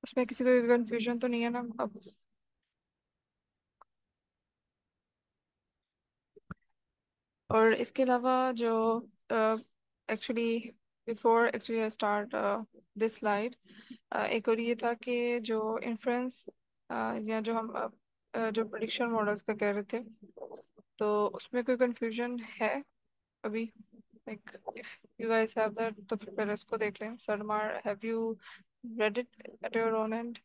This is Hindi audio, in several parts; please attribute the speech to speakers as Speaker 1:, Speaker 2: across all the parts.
Speaker 1: उसमें किसी को भी कंफ्यूजन तो नहीं है ना अब? और इसके अलावा जो actually before actually start this slide, एक और ये था कि जो इन्फ्रेंस या जो हम जो प्रिडिक्शन मॉडल्स का कह रहे थे, तो उसमें कोई कंफ्यूजन है अभी? Like if you guys have that तो फिर पहले उसको देख लें। सरमार, have you read it at your own end?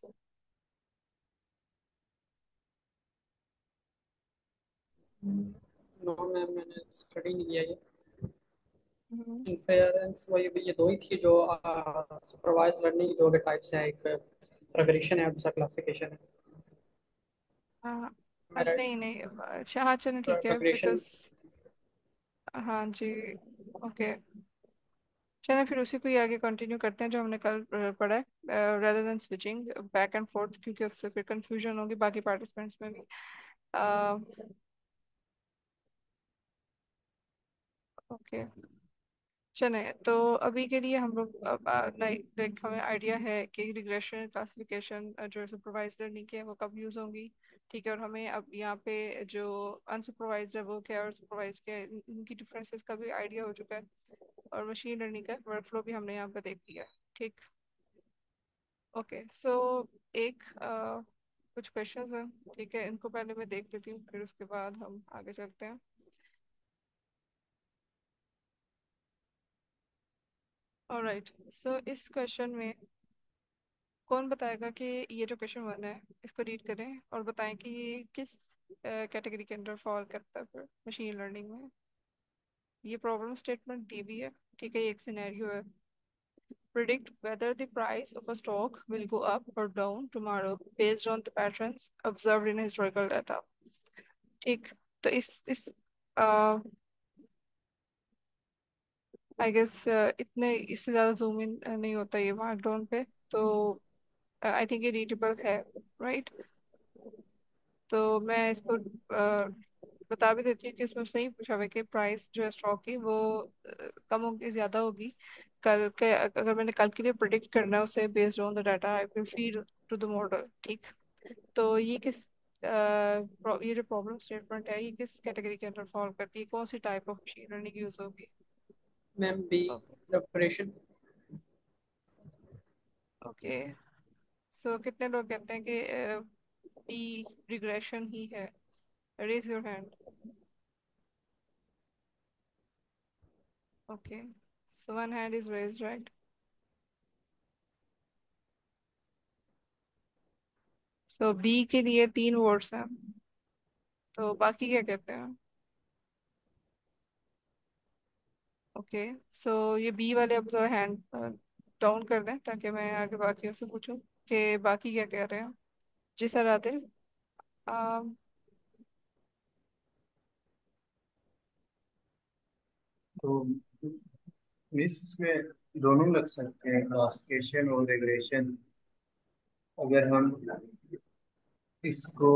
Speaker 2: No ma'am, मैंने स्टडी नहीं किया ये।
Speaker 1: हम्म।
Speaker 2: इन्फेरेंस वही ये दो ही थी जो सुपरवाइज लर्निंग की दो के टाइप्स हैं, एक प्रिपरेशन है और दूसरा क्लासिफिकेशन है।
Speaker 1: हाँ।
Speaker 2: मेरा
Speaker 1: नहीं नहीं, अच्छा हाँ चलो ठीक है
Speaker 2: प्रिपरेशन।
Speaker 1: बिकॉज हाँ जी। ओके, चलो फिर उसी को ही आगे कंटिन्यू करते हैं जो हमने कल पढ़ा है, rather then switching back and forth, क्योंकि उससे फिर कंफ्यूजन होगी बाकी पार्टिसिपेंट्स में भी। ओके, चले तो अभी के लिए हम लोग लाइक हमें आइडिया है कि रिग्रेशन क्लासिफिकेशन जो सुपरवाइज्ड लर्निंग की है वो कब यूज़ होंगी। ठीक है, और हमें अब यहाँ पे जो अनसुपरवाइज्ड है वो क्या है और सुपरवाइज क्या है, इनकी डिफरेंसेस का भी आइडिया हो चुका है। और मशीन लर्निंग का वर्कफ्लो भी हमने यहाँ पे देख लिया है। ठीक। ओके सो एक कुछ क्वेश्चंस हैं, ठीक है, इनको पहले मैं देख लेती हूँ फिर उसके बाद हम आगे चलते हैं। ऑलराइट, सो इस क्वेश्चन में कौन बताएगा कि ये जो क्वेश्चन वन है इसको रीड करें और बताएं कि ये किस कैटेगरी के अंदर फॉल करता है फिर मशीन लर्निंग में। ये प्रॉब्लम स्टेटमेंट दी हुई है, ठीक है, ये एक सिनेरियो है। predict whether the price of a stock will go up or down tomorrow based on the patterns observed in historical data। ठीक, तो इस आई गेस इतने इससे ज़्यादा जूम इन नहीं होता ये मार्कडाउन पे, तो आई थिंक ये रीडेबल है, राइट? तो मैं इसको बता भी देती हूँ कि इसमें सही पूछा हुआ है कि प्राइस जो है स्टॉक की वो कम होगी ज़्यादा होगी कल के। अगर मैंने कल के लिए प्रिडिक्ट करना है उसे based on the data I will feed to the model. ठीक, तो ये किस ये जो प्रॉब्लम स्टेटमेंट है ये किस कैटेगरी के अंदर फॉल करती है, कौन सी type of machine learning use होगी?
Speaker 2: Ma'am B, regression.
Speaker 1: Okay, so कितने लोग कहते हैं कि बी रिग्रेशन ही है? Raise your hand. Okay, so one hand is raised, right? So B के लिए 3 वोट्स हैं, तो बाकी क्या कहते हैं? ओके, सो ये बी वाले अब जरा हैंड डाउन कर दें ताकि मैं आगे बाकियों से पूछूं कि बाकी क्या कह रहे हैं। जी सर, आदिल।
Speaker 3: तो मिस इसमें दोनों लग सकते हैं, क्लासिफिकेशन और रेग्रेशन। अगर हम इसको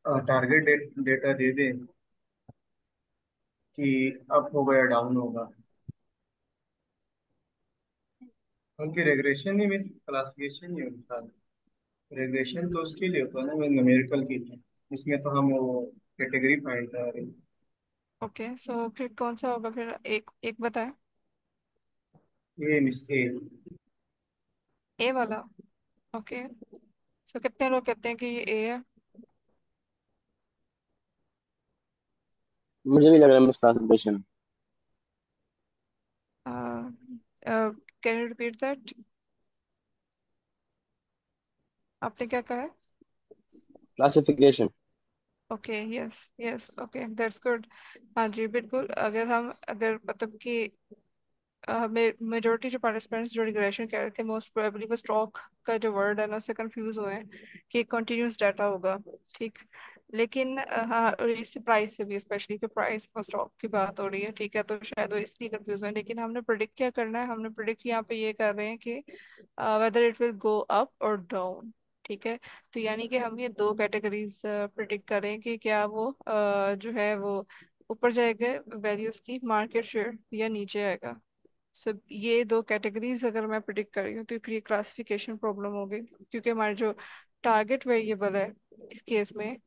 Speaker 3: टारगेट डेटा दे दें कि अप होगा या डाउन होगा, बल्कि रेग्रेशन ही मिस क्लासिफिकेशन ही होता है। रेग्रेशन तो उसके लिए होता है ना, न्यूमेरिकल के लिए। इसमें तो हम वो कैटेगरी फाइंड कर रहे हैं।
Speaker 1: ओके, सो फिर कौन सा होगा फिर, एक एक बताएं।
Speaker 3: ये मिस ए।
Speaker 1: ए वाला? ओके, सो कितने लोग कहते हैं कि ये ए है?
Speaker 4: मुझे भी लग रहा है miss classification.
Speaker 1: Can you repeat that? आपने क्या कहा?
Speaker 4: Classification.
Speaker 1: Okay, yes yes, okay that's good. हाँ जी बिल्कुल, अगर मतलब कि हमें मेजोरिटी जो पार्टिसिपेंट्स जो रिग्रेशन कह रहे थे मोस्ट प्रोबेबली वो स्टॉक का जो वर्ड है ना उससे कंफ्यूज हुए हैं कि कंटिन्यूस डाटा होगा। ठीक, लेकिन हाँ, और इस प्राइस से भी स्पेशली कि प्राइस ऑफ स्टॉक की बात हो रही है, ठीक है, तो शायद वो इसलिए कंफ्यूज है। लेकिन हमने प्रिडिक्ट क्या करना है, हमने प्रिडिक्ट यहाँ पे ये कर रहे हैं कि whether it will go up और डाउन। ठीक है, तो यानी कि हम ये दो कैटेगरीज प्रिडिक्ट करें कि क्या वो जो है वो ऊपर जाएगा वैल्यूज की मार्केट शेयर या नीचे आएगा। सो ये दो कैटेगरीज अगर मैं प्रिडिक्ट कर रही हूँ तो फिर ये क्लासिफिकेशन प्रॉब्लम होगी, क्योंकि हमारे जो टारगेट वेरिएबल है इस केस में,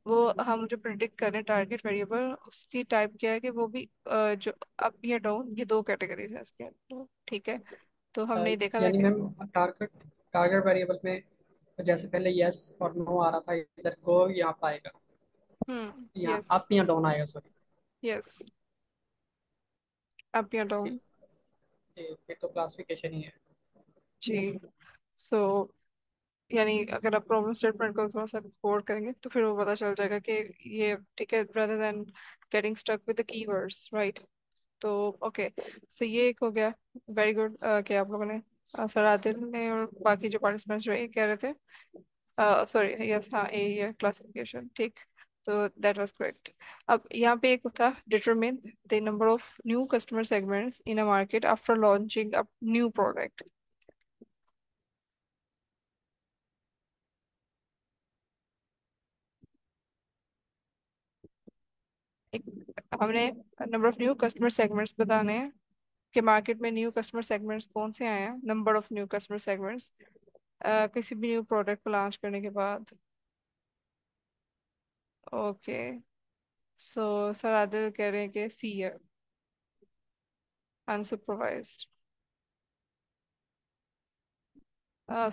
Speaker 1: वो हम जो प्रिडिक्ट कर रहे हैं टारगेट वेरिएबल, उसकी टाइप क्या है कि वो भी जो अप या डाउन, ये दो कैटेगरीज है इसके, तो ठीक है। तो हमने देखा था
Speaker 2: यानी
Speaker 1: कि
Speaker 2: मैम टारगेट टारगेट वेरिएबल में जैसे पहले यस और नो आ रहा था, इधर को यहाँ पर आएगा, यहाँ
Speaker 1: यस,
Speaker 2: अप या डाउन आएगा, सॉरी।
Speaker 1: यस, अप या
Speaker 2: फिर
Speaker 1: डाउन।
Speaker 2: फिर तो क्लासिफिकेशन ही है।
Speaker 1: जी। सो यानी अगर आप प्रॉब्लम स्टेटमेंट को थोड़ा सा कोड करेंगे तो फिर वो पता चल जाएगा कि ये ठीक है, rather than getting stuck with the keywords, right? तो ओके, सो ये एक हो गया। वेरी गुड कि आप लोगों ने सर आदिल ने और बाकी जो पार्टिसिपेंट्स जो ये कह रहे थे, सॉरी यस, हाँ यही है क्लासिफिकेशन, ठीक। तो दैट वाज करेक्ट। अब यहाँ पे एक था determine the number of new customer segments in a market after launching a new product. एक हमने number of new customer segments बताने हैं कि मार्केट में न्यू कस्टमर सेगमेंट्स कौन से आए हैं, number of new customer segments किसी भी न्यू प्रोडक्ट को लॉन्च करने के बाद। ओके, सो सर आदिल कह रहे हैं कि सी है, अनसुपरवाइज्ड।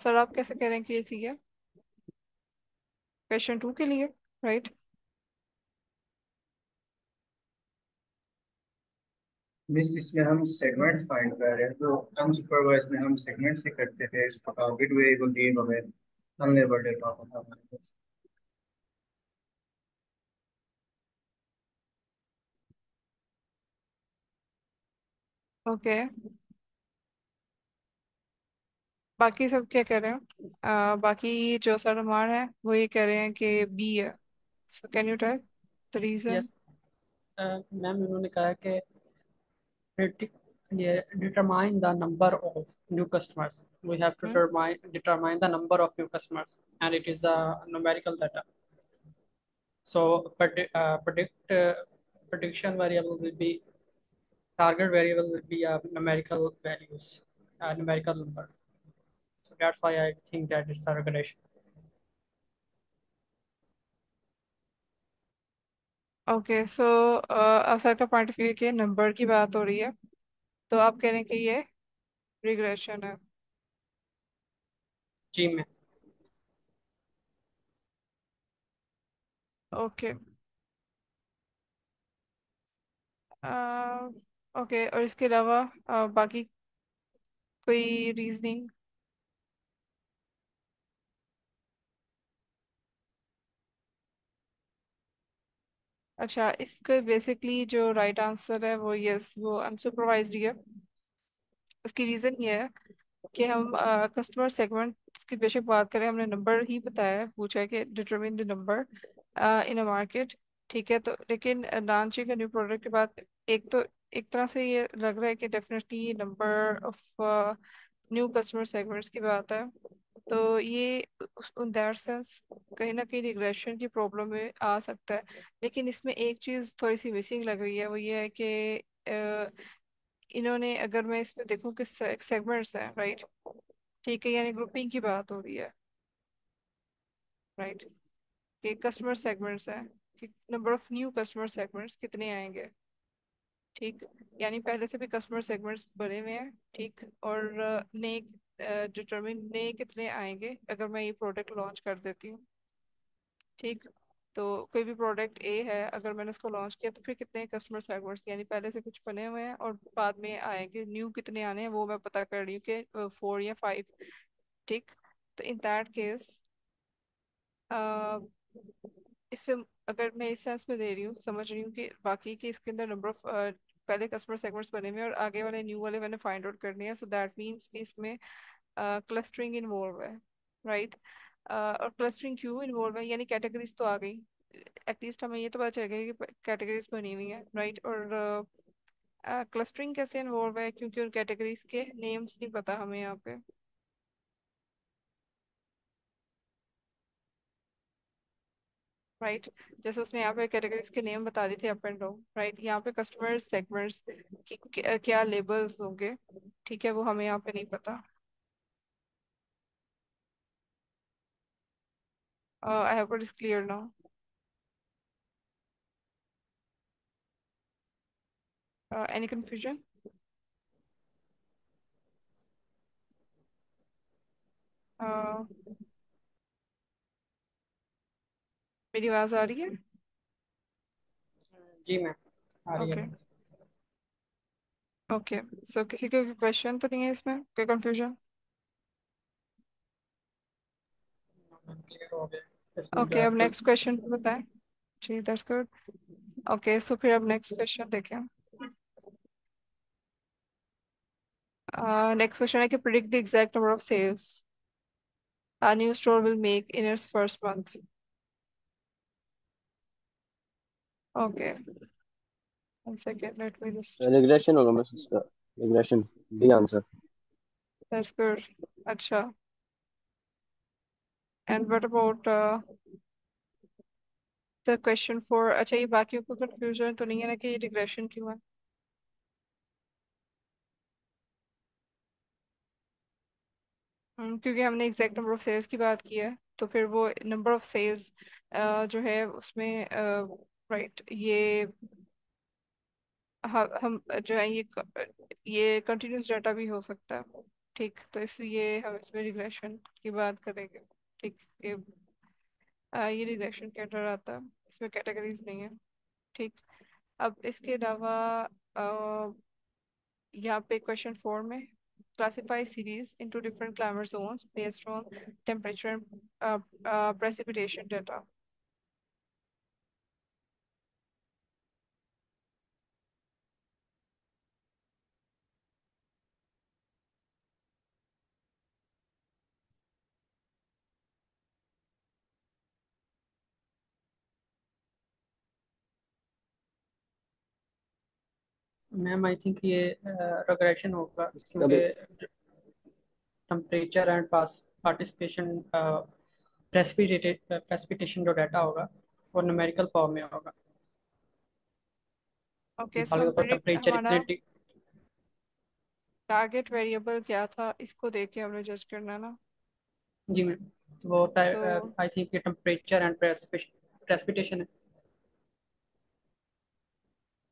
Speaker 1: सर आप कैसे कह रहे हैं कि ये सी है क्वेश्चन टू के लिए, राइट?
Speaker 3: मिस इसमें हम सेगमेंट्स फाइंड कर रहे हैं, तो अनसुपरवाइज में हम सेगमेंट से करते थे, इसको टारगेट वेरिएबल दिए बगैर अनलेबल्ड डेटा होता था हमारे पास।
Speaker 1: ओके, बाकी सब क्या कह रहे हैं? बाकी जो सर हमारे हैं वो ये कह रहे हैं कि बी है। So can you tell the reason?
Speaker 2: Yes ma'am, उन्होंने कहा कि ये determine the number of new customers. We have to determine the number of new customers, and it is a numerical data. So prediction variable will be target variable will be a numerical values, a numerical number. So that's why I think that it's a regression.
Speaker 1: Okay, so अब सर का पॉइंट ऑफ व्यू के नंबर की बात हो रही है, तो आप कह रहे हैं कि ये रिग्रेशन है।
Speaker 2: जी में
Speaker 1: ओके, ओके, और इसके अलावा बाकी कोई रीजनिंग? अच्छा, इसका बेसिकली जो राइट आंसर है वो यस, वो अनसुपरवाइज्ड है। उसकी रीजन ये है कि हम कस्टमर सेगमेंट की बेशक बात करें, हमने नंबर ही बताया है, पूछा है कि determine the number in a market, ठीक है। तो लेकिन लॉन्चिंग न्यू प्रोडक्ट के बाद एक तो एक तरह से ये लग रहा है कि डेफिनेटली ये number of new customer segments की बात है। तो ये इन दैट सेंस कहीं ना कहीं रिग्रेशन की प्रॉब्लम में आ सकता है। लेकिन इसमें एक चीज़ थोड़ी सी मिसिंग लग रही है, वो ये है कि इन्होंने, अगर मैं इसमें देखूं कि सेगमेंट्स हैं, राइट, ठीक है, यानी ग्रुपिंग की बात हो रही है, राइट, कि कस्टमर सेगमेंट्स हैं, कि number of new customer segments कितने आएंगे, ठीक। यानी पहले से भी कस्टमर सेगमेंट्स बने हुए हैं, ठीक, और नए डिटरमिन नए कितने आएंगे अगर मैं ये प्रोडक्ट लॉन्च कर देती हूँ, ठीक। तो कोई भी प्रोडक्ट ए है, अगर मैंने उसको लॉन्च किया तो फिर कितने कस्टमर सेगमेंट्स, यानी पहले से कुछ बने हुए हैं और बाद में आएंगे, न्यू कितने आने हैं वो मैं पता कर रही हूँ कि 4 या 5, ठीक। तो इन दैट केस इससे, अगर मैं इस सेंस में दे रही हूँ, समझ रही हूँ कि बाकी के इसके अंदर नंबर ऑफ पहले कस्टमर सेगमेंट्स बने हुए हैं और आगे वाले न्यू वाले मैंने फाइंड आउट करने हैं, सो दैट मीन्स कि इसमें क्लस्टरिंग इन्वॉल्व है, राइट। और क्लस्टरिंग क्यों इन्वॉल्व है, यानी कैटेगरीज तो आ गई, एटलीस्ट हमें ये तो पता चल गया कि कैटेगरीज बनी हुई है, राइट। और क्लस्टरिंग कैसे इन्वॉल्व है, क्योंकि उन कैटेगरीज के नेम्स नहीं पता हमें यहाँ पे, राइट। जैसे उसने यहाँ पे कैटेगरीज के नेम बता दी थे अप एंड डाउन, राइट। यहाँ पे कस्टमर सेगमेंट्स की क्या लेबल्स होंगे, ठीक है, वो हमें यहाँ पे नहीं पता। I hope it is clear now. Any confusion? मेरी आवाज आ रही है?
Speaker 2: जी मैम, आ रही है
Speaker 1: ओके।
Speaker 2: मैम।
Speaker 1: ओके। सो किसी को क्वेश्चन तो नहीं है इसमें, कोई कंफ्यूजन?
Speaker 2: क्लियर हो गया इसमें जो
Speaker 1: ओके,
Speaker 2: है
Speaker 1: अब
Speaker 2: कोई।
Speaker 1: नेक्स्ट क्वेश्चन बताएं। जी, दैट्स गुड। ओके, सो फिर अब नेक्स्ट क्वेश्चन देखें। नेक्स्ट क्वेश्चन है कि predict the exact number of sales a new store will make in its first month. Okay, 1 second, let me just.
Speaker 4: Regression होगा बस इसका, regression, D answer.
Speaker 1: That's good. अच्छा, and what about the question for, अच्छा ये बाकियों को confusion तो नहीं है ना कि ये regression क्यों है? क्योंकि हमने एग्जैक्ट नंबर ऑफ सेल्स की बात की है, तो फिर वो नंबर ऑफ सेल्स जो है उसमें राइट, ये हम जो है ये कंटिन्यूस डाटा भी हो सकता है, ठीक, तो इसलिए हम इसमें रिग्रेशन की बात करेंगे। ठीक, ये रिग्रेशन के अंडर आता है, इसमें कैटेगरीज नहीं है। ठीक, अब इसके अलावा अ, यहाँ पे क्वेश्चन 4 में classify series into different climate zones based on temperature precipitation data.
Speaker 2: Ma'am I think ये रिग्रेशन होगा
Speaker 4: इसका
Speaker 2: क्योंकि
Speaker 4: भी
Speaker 2: टेम्परेचर एंड पार्टिसिपेशन प्रेसिपिटेशन जो डाटा होगा वो न्यूमेरिकल फॉर्म में होगा।
Speaker 1: ओके, सो
Speaker 2: मिसाल के
Speaker 1: हम
Speaker 2: तौर पर
Speaker 1: प्रिडिक्ट,
Speaker 2: टेम्परेचर
Speaker 1: हमारा
Speaker 2: इतने
Speaker 1: टारगेट वेरिएबल क्या था, इसको देख के हमने जज करना है ना।
Speaker 2: जी मैम, तो वो
Speaker 1: तो
Speaker 2: आई थिंक ये टेम्परेचर एंड प्रेसिपिटेशन है।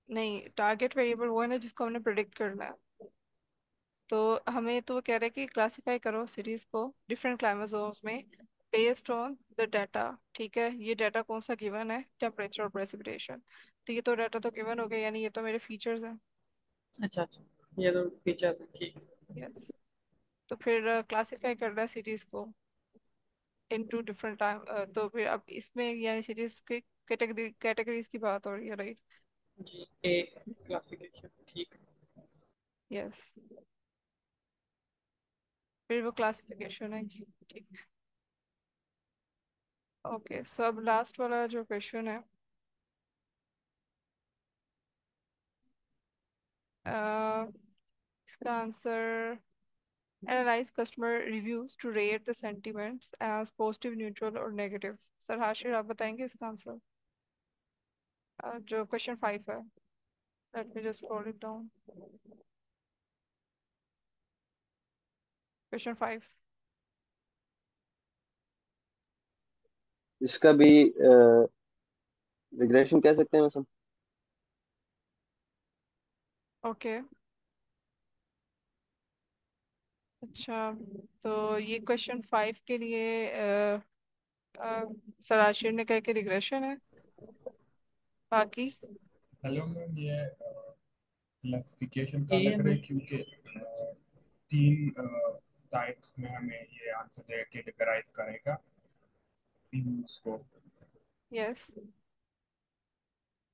Speaker 1: नहीं, टारगेट वेरिएबल वो है ना जिसको हमने प्रिडिक्ट करना है। तो हमें तो वो कह रहे हैं कि क्लासिफाई करो सीरीज को डिफरेंट क्लाइमेट जोन्स में बेस्ड ऑन द डाटा। ठीक है, ये डाटा कौन सा गिवन है, टेम्परेचर और प्रेसिपिटेशन। तो ये तो डाटा तो गिवन हो गया, यानी ये तो मेरे फीचर्स हैं।
Speaker 2: अच्छा अच्छा, ये तो फीचर्स है, ठीक।
Speaker 1: यस। तो फिर क्लासिफाई करना है सीरीज को इनटू डिफरेंट टाइम, तो फिर अब इसमें यानी सीरीज के कैटेगरीज की बात हो रही है, राइट।
Speaker 2: जी, ए क्लासिफिकेशन, ठीक।
Speaker 1: यस, फिर वो क्लासिफिकेशन है। ठीक। ओके, सो अब लास्ट वाला जो क्वेश्चन है, अ, इसका answer, analyse customer reviews to rate the sentiments as positive, neutral और नेगेटिव। सर हाशिर आप बताएंगे इसका आंसर, जो क्वेश्चन 5 है। Let me just scroll it down. Question 5।
Speaker 4: इसका भी रिग्रेशन कह सकते हैं वैसे।
Speaker 1: ओके, अच्छा, तो ये क्वेश्चन 5 के लिए सर आशिर ने कहा कि रिग्रेशन है। बाकी
Speaker 5: हेलो मैम, ये क्लासिफिकेशन का
Speaker 2: ए
Speaker 5: लग रहा
Speaker 2: में
Speaker 5: है क्योंकि तीन टाइप्स में हमें ये आंसर दे कैटेगराइज करेगा व्यूज को।
Speaker 1: Yes,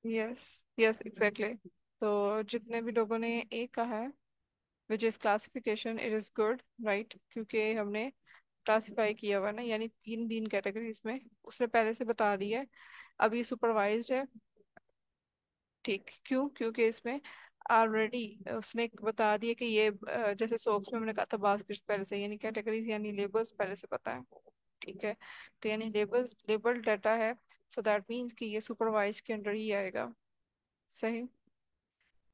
Speaker 1: yes, yes exactly. तो जितने भी लोगों ने ए कहा है which is classification, it is good, right, क्योंकि हमने क्लासिफाई किया हुआ है ना, यानी तीन तीन कैटेगरीज में उसने पहले से बता दिया है। अब ये सुपरवाइज्ड है, ठीक, क्यों, क्योंकि इसमें ऑलरेडी उसने बता दिया कि ये जैसे सोक्स में हमने कहा था बास्केट्स पहले से, यानी कैटेगरीज यानी लेबल्स पहले से पता है। ठीक है, तो यानी लेबल्स, लेबल डाटा है, सो दैट मीन्स कि ये सुपरवाइज के अंडर ही आएगा। सही।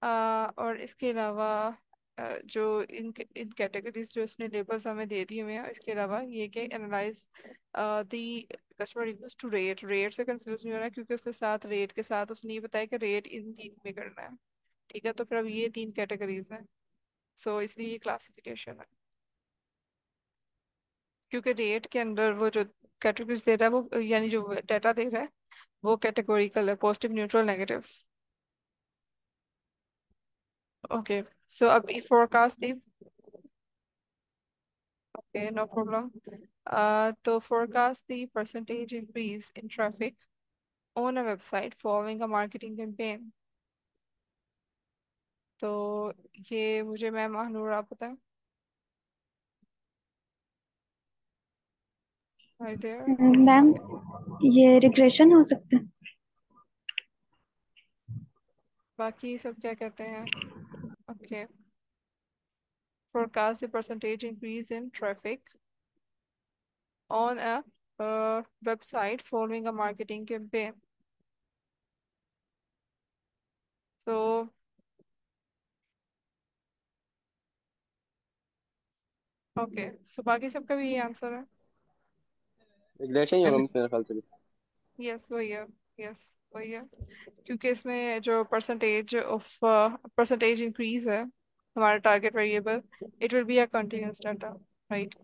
Speaker 1: और इसके अलावा जो इन कैटेगरीज जो इसने लेबल्स हमें दे दिए हुए हैं, इसके अलावा ये कि analyse the customer reviews to rate. Rate से कंफ्यूज नहीं होना, क्योंकि उसके साथ रेट के साथ उसने ये बताया कि रेट इन तीन में करना है। ठीक है, तो फिर अब ये तीन कैटेगरीज हैं, सो इसलिए ये क्लासिफिकेशन है। क्योंकि रेट के अंदर वो जो कैटेगरीज दे रहा है, वो यानी जो डाटा दे रहा है वो कैटेगोरिकल है, positive, neutral, negative. Okay, so अब E forecast the. Okay, no problem. तो forecast the percentage increase in traffic on a website following a marketing campaign। तो ये मुझे मैम महानूर आप बताएं। Are there? एक
Speaker 6: मैम
Speaker 1: सेकेंड।
Speaker 6: ये रिग्रेशन हो सकता है।
Speaker 1: बाकी सब क्या कहते हैं? Okay, forecast the percentage increase in traffic on a website following a marketing campaign। So okay, so बाकी सबका भी ये आंसर है।
Speaker 4: रिग्रेशन ही होगा
Speaker 2: मैम
Speaker 4: मिस मेरे ख्याल से भी।
Speaker 1: यस वही है। यस वही है, क्योंकि इसमें जो परसेंटेज इंक्रीज है हमारा target variable, it will be a continuous data, right,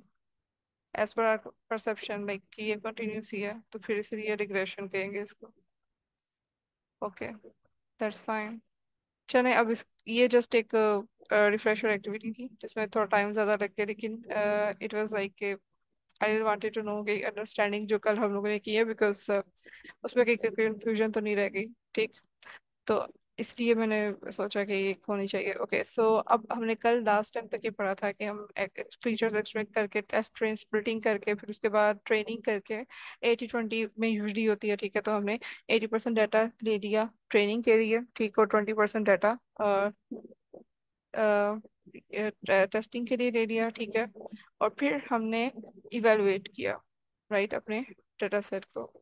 Speaker 1: as per our perception, like कि ये कंटिन्यूस ही है, तो फिर इसलिए रिग्रेशन कहेंगे इसको। Okay, that's fine. चलें अब इस ये जस्ट एक रिफ्रेशर एक्टिविटी थी जिसमें थोड़ा टाइम ज़्यादा लग गया, लेकिन it was like I wanted to know कि अंडरस्टैंडिंग जो कल हम लोगों ने की है, बिकॉज उसमें कोई कंफ्यूजन तो नहीं रह गई। ठीक, तो इसलिए मैंने सोचा कि ये होनी चाहिए। ओके, सो अब हमने कल लास्ट टाइम तक ये पढ़ा था कि हम फीचर्स एक्सट्रैक्ट करके, टेस्ट ट्रेन स्प्लिटिंग करके, फिर उसके बाद ट्रेनिंग करके, 80-20 में यूजली होती है। ठीक है, तो हमने 80% डाटा ले लिया ट्रेनिंग के लिए, ठीक, और 20% डाटा टेस्टिंग के लिए ले लिया। ठीक है, और फिर हमने इवेलुएट किया, राइट, अपने डाटा सेट को।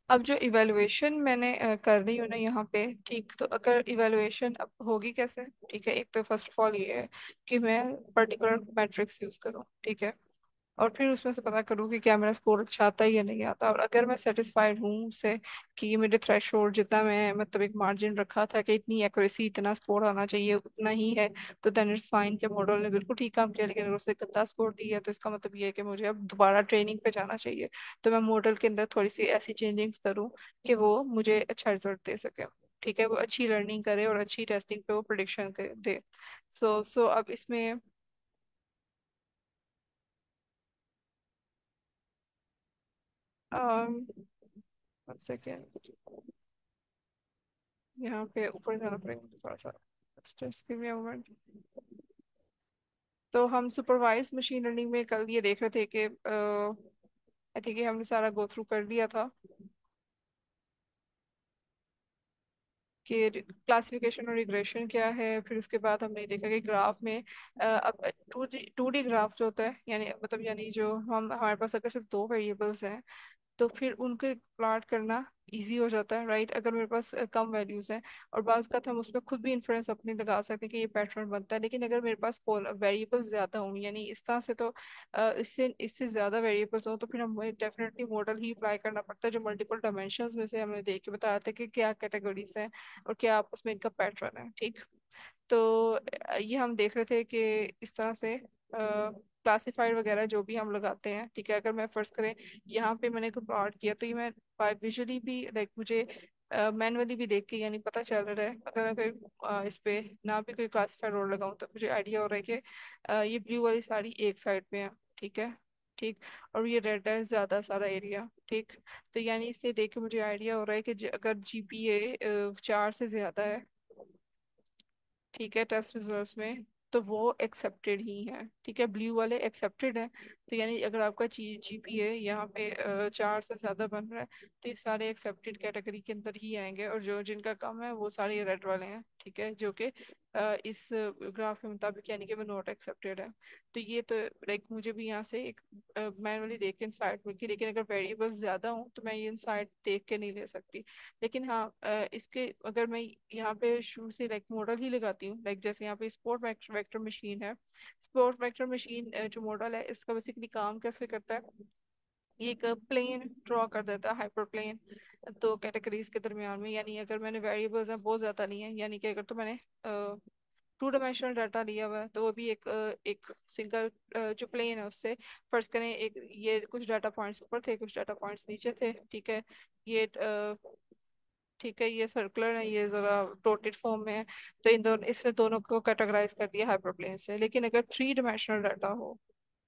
Speaker 1: अब जो इवेलुएशन मैंने कर रही हूँ ना यहाँ पे, ठीक, तो अगर इवेलुएशन अब होगी कैसे? ठीक है, एक तो फर्स्ट ऑफ ऑल ये है कि मैं पर्टिकुलर मैट्रिक्स यूज करूँ। ठीक है, और फिर उसमें से पता करूँ कि क्या मेरा स्कोर अच्छा आता है या नहीं आता, और अगर मैं सेटिस्फाइड हूँ उससे कि ये मेरे थ्रेशोल्ड जितना मैं मतलब एक मार्जिन रखा था कि इतनी एक्यूरेसी इतना स्कोर आना चाहिए उतना ही है, तो देन इट्स फाइन कि मॉडल ने बिल्कुल ठीक काम किया। लेकिन अगर उससे गंदा स्कोर दिया है तो इसका मतलब ये है कि मुझे अब दोबारा ट्रेनिंग पे जाना चाहिए। तो मैं मॉडल के अंदर थोड़ी सी ऐसी चेंजिंग्स करूँ कि वो मुझे अच्छा रिजल्ट दे सके। ठीक है, वो अच्छी लर्निंग करे और अच्छी टेस्टिंग पे वो प्रिडिक्शन दे। सो अब इसमें सेकेंड, यहाँ पे ऊपर जाना पड़ेगा मुझे थोड़ा सा। Just give me a moment। तो हम सुपरवाइज मशीन लर्निंग में कल ये देख रहे थे कि आई थिंक हमने सारा गो थ्रू कर लिया था कि क्लासिफिकेशन और रिग्रेशन क्या है। फिर उसके बाद हमने देखा कि ग्राफ में अब 2D ग्राफ जो होता है, यानी मतलब यानी जो हम हमारे पास अगर सिर्फ दो वेरिएबल्स हैं तो फिर उनके प्लाट करना इजी हो जाता है, राइट, अगर मेरे पास कम वैल्यूज हैं। और बाज़ का हम उसमें खुद भी इन्फ्लुएंस अपनी लगा सकते हैं कि ये पैटर्न बनता है। लेकिन अगर मेरे पास वेरिएबल्स ज़्यादा हों, यानी इस तरह से, तो इससे इससे ज़्यादा वेरिएबल्स हों, तो फिर हमें डेफिनेटली मॉडल ही अप्लाई करना पड़ता है जो मल्टीपल डायमेंशंस में से हमें देख के बताया था कि क्या कैटेगरीज हैं और क्या आपस में इनका पैटर्न है। ठीक, तो ये हम देख रहे थे कि इस तरह से क्लासिफाइड वगैरह जो भी हम लगाते हैं, ठीक है, अगर मैं फर्ज करें यहाँ पे मैंने कोई प्लॉट किया, तो ये मैं बाय विजुअली भी, लाइक, मुझे मैनुअली भी देख के यानी पता चल रहा है। अगर मैं कोई इस पे ना भी कोई क्लासिफाइड रोड लगाऊं तो मुझे आइडिया हो रहा है कि ये ब्लू वाली साड़ी एक साइड पे है। ठीक है, ठीक, और ये रेड है ज्यादा सारा एरिया। ठीक, तो यानी इससे देख के मुझे आइडिया हो रहा है कि अगर जीपीए 4 से ज्यादा है, ठीक है, टेस्ट रिजल्ट्स में, तो वो एक्सेप्टेड ही है। ठीक है, ब्लू वाले एक्सेप्टेड है। तो यानी अगर आपका जीपीए यहाँ पे 4 से ज़्यादा बन रहा है तो ये सारे एक्सेप्टेड कैटेगरी के अंदर ही आएंगे, और जो जिनका कम है वो सारे रेड वाले हैं। ठीक है, जो कि इस ग्राफ के मुताबिक, यानी कि वो नॉट एक्सेप्टेड है। तो ये तो लाइक मुझे भी यहाँ से एक मैनुअली देख के इंसाइट मिल गई, लेकिन अगर वेरिएबल्स ज़्यादा हो तो मैं ये इंसाइट देख के नहीं ले सकती। लेकिन हाँ, इसके अगर मैं यहाँ पे शुरू से लाइक मॉडल ही लगाती हूँ, लाइक जैसे यहाँ पे स्पोर्ट वेक्टर मशीन है। स्पोर्ट वेक्टर मशीन जो मॉडल है इसका बेसिकली काम कैसे करता है, ये एक प्लेन ड्रॉ कर देता है, हाइपर प्लेन, दो कैटेगरीज के दरमियान में। यानी अगर मैंने वेरिएबल्स हैं बहुत ज़्यादा नहीं है, यानी कि अगर तो मैंने टू डायमेंशनल डाटा लिया हुआ है तो वो भी एक सिंगल जो प्लेन है उससे, फर्ज करें एक ये कुछ डाटा पॉइंट्स ऊपर थे, कुछ डाटा पॉइंट्स नीचे थे, ठीक है। ये ठीक है, ये सर्कुलर है, ये जरा रोटेट फॉर्म में है। तो इन दोनों, इसने दोनों को कैटेगराइज कर दिया हाइपरप्लेन से। लेकिन अगर थ्री डायमेंशनल डाटा हो,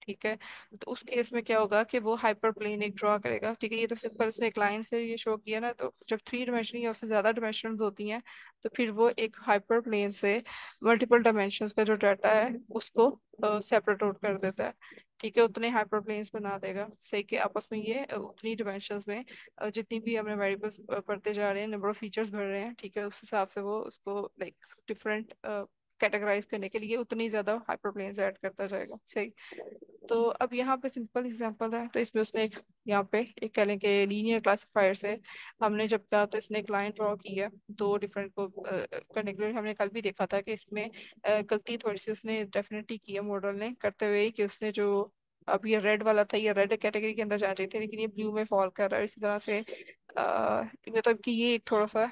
Speaker 1: ठीक है, तो उस केस में क्या होगा कि वो हाइपर प्लेन एक ड्रॉ करेगा, ठीक है। ये तो सिंपल उसने एक लाइन से ये शो किया ना। तो जब थ्री डायमेंशन या उससे ज्यादा डायमेंशन होती हैं तो फिर वो एक हाइपर प्लेन से मल्टीपल डायमेंशंस का जो डाटा है उसको सेपरेट आउट कर देता है, ठीक है। उतने हाइपर प्लेन्स बना देगा, सही कि आपस में ये उतनी डायमेंशंस में जितनी भी हमने वेरिएबल्स पढ़ते जा रहे हैं, नंबर ऑफ फीचर्स बढ़ रहे हैं, ठीक है, उस हिसाब से वो उसको लाइक डिफरेंट कैटेगराइज करने के लिए उतनी ज्यादा हाइपर प्लेन्स ऐड करता जाएगा, सही। तो अब यहाँ पे सिंपल एग्जांपल है, तो इसमें उसने एक यहाँ पे एक कह लें कि लीनियर क्लासिफायर से हमने जब कहा तो इसने एक लाइन ड्रॉ की है दो डिफरेंट को करने के लिए। हमने कल भी देखा था कि इसमें गलती थोड़ी सी उसने डेफिनेटली की है मॉडल ने करते हुए कि उसने जो अब ये रेड वाला था ये रेड कैटेगरी के अंदर जाना चाहिए थे, लेकिन ये ब्लू में फॉल कर रहा है। इसी तरह से मतलब कि ये एक थोड़ा सा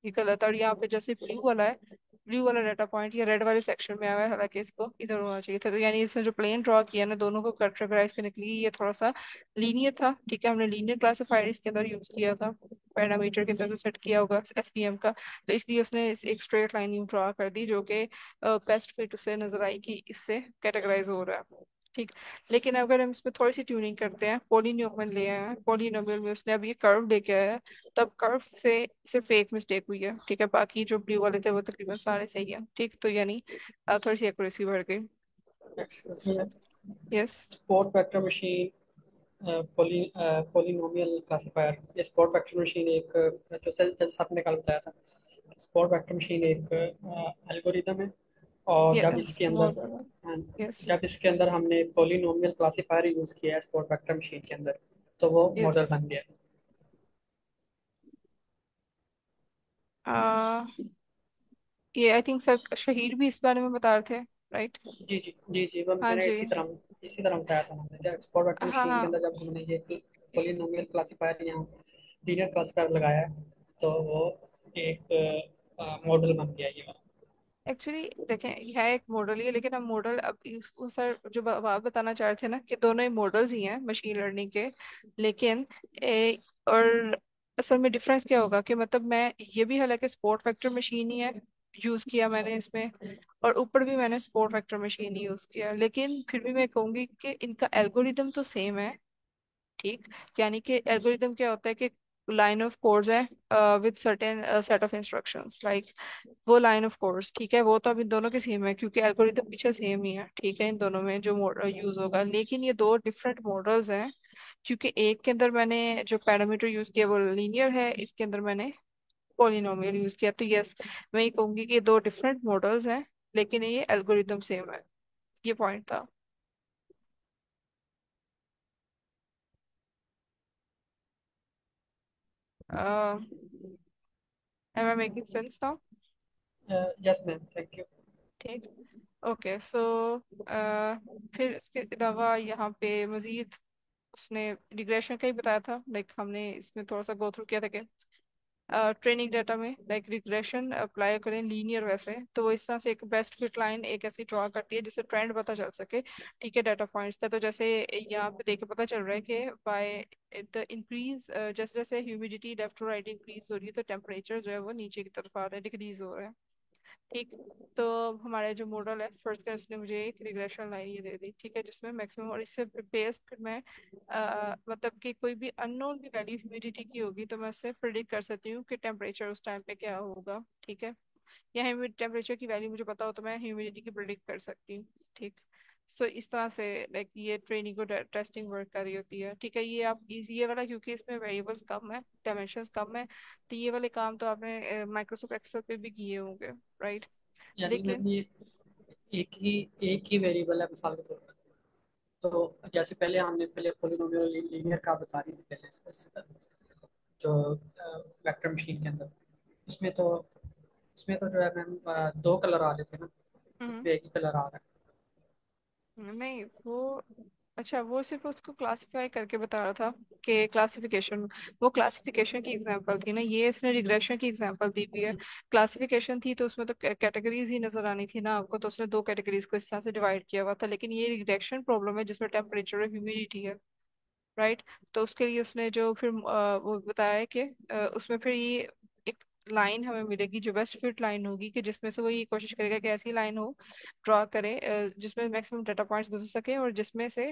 Speaker 1: ये गलत है। और यहाँ पे जैसे ब्लू वाला है, ब्लू वाला डाटा पॉइंट ये रेड वाले सेक्शन में आया है, हालांकि इसको इधर होना चाहिए था। तो यानी इसने जो प्लेन ड्रॉ किया ना दोनों को कैटेगराइज करने के लिए, ये थोड़ा सा लीनियर था, ठीक है। हमने लीनियर क्लासिफायर इसके अंदर यूज किया था, पैरामीटर के अंदर सेट किया होगा एसवीएम का। तो इसलिए उसने एक स्ट्रेट लाइन यूं ड्रॉ कर दी जो कि बेस्ट फिट उसे नजर आई कि इससे कैटेगराइज हो रहा है, ठीक। लेकिन अगर हम इसमें थोड़ी सी ट्यूनिंग करते हैं, पोलिनोमियल ले आए हैं, पोलिनोमियल में उसने अब ये कर्व लेके आया है, तब कर्व से सिर्फ एक मिस्टेक हुई है, ठीक है। बाकी जो ब्लू वाले थे वो तकरीबन सारे सही है, ठीक। तो यानी थोड़ी सी एक्यूरेसी बढ़ गई।
Speaker 2: Excuse me,
Speaker 1: yes.
Speaker 2: Sport vector machine, polynomial classifier. ये स्पोर्ट वेक्टर मशीन एक जैसे आपने कल बताया था, स्पोर्ट वेक्टर मशीन एक एल्गोरिदम है। और
Speaker 1: ये
Speaker 2: जब इसके अंदर
Speaker 1: मॉडल है।
Speaker 2: हाँ,
Speaker 1: यस।
Speaker 2: जब इसके अंदर हमने पोलिनोमियल क्लासिफायर यूज किया है स्पोर्ट वेक्टर मशीन के अंदर, तो वो
Speaker 1: यस।
Speaker 2: मॉडल बन गया।
Speaker 1: ये आई थिंक सर शहीद भी इस बारे में बता रहे थे, राइट।
Speaker 2: जी जी जी जी, वो
Speaker 1: हाँ
Speaker 2: मैंने
Speaker 1: जी।
Speaker 2: इसी तरह बताया था मैंने, जब एक्सपोर्ट वेक्टर
Speaker 1: हाँ
Speaker 2: मशीन के
Speaker 1: हाँ।
Speaker 2: अंदर जब हमने ये पोलिनोमियल क्लासिफायर या लीनियर क्लासिफायर लगाया है, तो वो एक मॉडल बन गया ये वाला।
Speaker 1: एक्चुअली देखें यह एक मॉडल ही है, लेकिन हम मॉडल अब इसको सर जो बात बताना चाह रहे थे ना कि दोनों ही मॉडल्स ही हैं मशीन लर्निंग के। लेकिन और असल में डिफरेंस क्या होगा कि मतलब मैं ये भी हालांकि स्पोर्ट वेक्टर मशीन ही है यूज किया मैंने इसमें, और ऊपर भी मैंने स्पोर्ट वेक्टर मशीन ही यूज किया, लेकिन फिर भी मैं कहूंगी कि इनका एल्गोरिदम तो सेम है, ठीक। यानी कि एल्गोरिदम क्या होता है कि लाइन ऑफ कोड्स है with certain set of instructions, like वो लाइन ऑफ कोर्स, ठीक है। वो तो अब इन दोनों के सेम है क्योंकि एल्गोरिदम पीछे सेम ही है, ठीक है, इन दोनों में जो यूज होगा। लेकिन ये दो डिफरेंट मॉडल्स हैं क्योंकि एक के अंदर मैंने जो पैरामीटर यूज किया वो लीनियर है, इसके अंदर मैंने पॉलिनोमियल यूज किया। तो यस, मैं ये कहूंगी कि ये दो डिफरेंट मॉडल्स हैं लेकिन ये एल्गोरिदम सेम है। ये पॉइंट था। Am I making sense now?
Speaker 2: Yes ma'am, thank you.
Speaker 1: ठीक। ओके सो फिर इसके अलावा यहाँ पे मजीद उसने रिग्रेशन का ही बताया था, लाइक हमने इसमें थोड़ा सा गो थ्रू किया था कि ट्रेनिंग डाटा में लाइक रिग्रेशन अप्लाई करें लीनियर वैसे, तो वो इस तरह से एक बेस्ट फिट लाइन एक ऐसी ड्रॉ करती है जिससे ट्रेंड पता चल सके, ठीक है, डाटा पॉइंट्स का। तो जैसे यहाँ पे देख के पता चल रहा है कि बाय द इंक्रीज, जैसे जैसे humidity left to right increase हो रही है तो टेम्परेचर जो है वो नीचे की तरफ आ रहा है, डिक्रीज हो रहा है, ठीक। तो हमारा जो मॉडल है फर्स्ट का उसने मुझे एक रिग्रेशन लाइन ये दे दी, ठीक है, जिसमें मैक्सिमम, और इससे बेस्ड फिर मैं मतलब कि कोई भी अननोन भी वैल्यू ह्यूमिडिटी की होगी तो मैं उससे प्रिडिक्ट कर सकती हूँ कि टेम्परेचर उस टाइम पे क्या होगा, ठीक है। या ह्यूमिड टेम्परेचर की वैल्यू मुझे पता हो तो मैं ह्यूमिडिटी की प्रिडिक्ट कर सकती हूँ, ठीक। सो इस तरह से लाइक ये ट्रेनिंग को टेस्टिंग वर्क कर रही होती है, ठीक है। ये आप ये वाला क्योंकि इसमें वेरिएबल्स कम है, डायमेंशंस कम है, तो ये वाले काम तो आपने माइक्रोसॉफ्ट एक्सेल पे भी किए होंगे, राइट।
Speaker 2: यानी
Speaker 1: लेकिन
Speaker 2: मैम ये एक ही एक ही वेरिएबल है मिसाल के तौर पर। तो जैसे पहले हमने पहले पोलिनोमियल लीनियर का बता रही थी पहले जो वेक्टर मशीन के अंदर, उसमें तो उसमें तो जो है मैम दो कलर आ रहे थे ना,
Speaker 1: हम्म,
Speaker 2: उसमें एक ही कलर आ रहा है।
Speaker 1: नहीं वो, अच्छा वो सिर्फ उसको क्लासिफाई करके बता रहा था कि क्लासिफिकेशन, वो क्लासिफिकेशन की एग्जांपल थी ना, ये इसने रिग्रेशन की एग्जांपल दी हुई है। क्लासिफिकेशन थी तो उसमें तो कैटेगरीज ही नजर आनी थी ना आपको, तो उसने दो कैटेगरीज को इस तरह से डिवाइड किया हुआ था। लेकिन ये रिग्रेशन प्रॉब्लम है जिसमें टेम्परेचर और ह्यूमिडिटी है, राइट। तो उसके लिए उसने जो फिर वो बताया है कि उसमें फिर ये एक लाइन हमें मिलेगी जो बेस्ट फिट लाइन होगी, कि जिसमें से वो ये कोशिश करेगा कि ऐसी लाइन हो, ड्रॉ करे जिसमें मैक्सिमम डाटा पॉइंट्स गुजर सके, और जिसमें से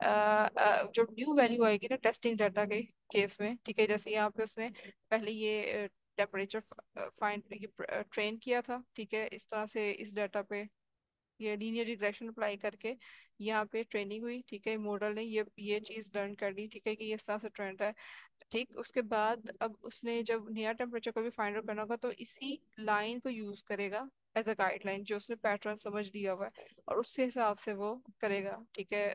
Speaker 1: जो न्यू वैल्यू आएगी ना टेस्टिंग डाटा के केस में, ठीक है, जैसे यहाँ पे उसने पहले ये टेम्परेचर फाइंड ये ट्रेन किया था, ठीक है, इस तरह से इस डाटा पे ये लीनियर रिग्रेशन अप्लाई करके यहाँ पे ट्रेनिंग हुई, ठीक है, मॉडल ने ये चीज लर्न कर ली, ठीक है, कि ये इस तरह से ट्रेंड है। ठीक, उसके बाद अब उसने जब नया टेम्परेचर को भी फाइंड आउट करना होगा तो इसी लाइन को यूज करेगा एज अ गाइडलाइन, जो उसने पैटर्न समझ लिया हुआ है, और उसके हिसाब से वो करेगा, ठीक है,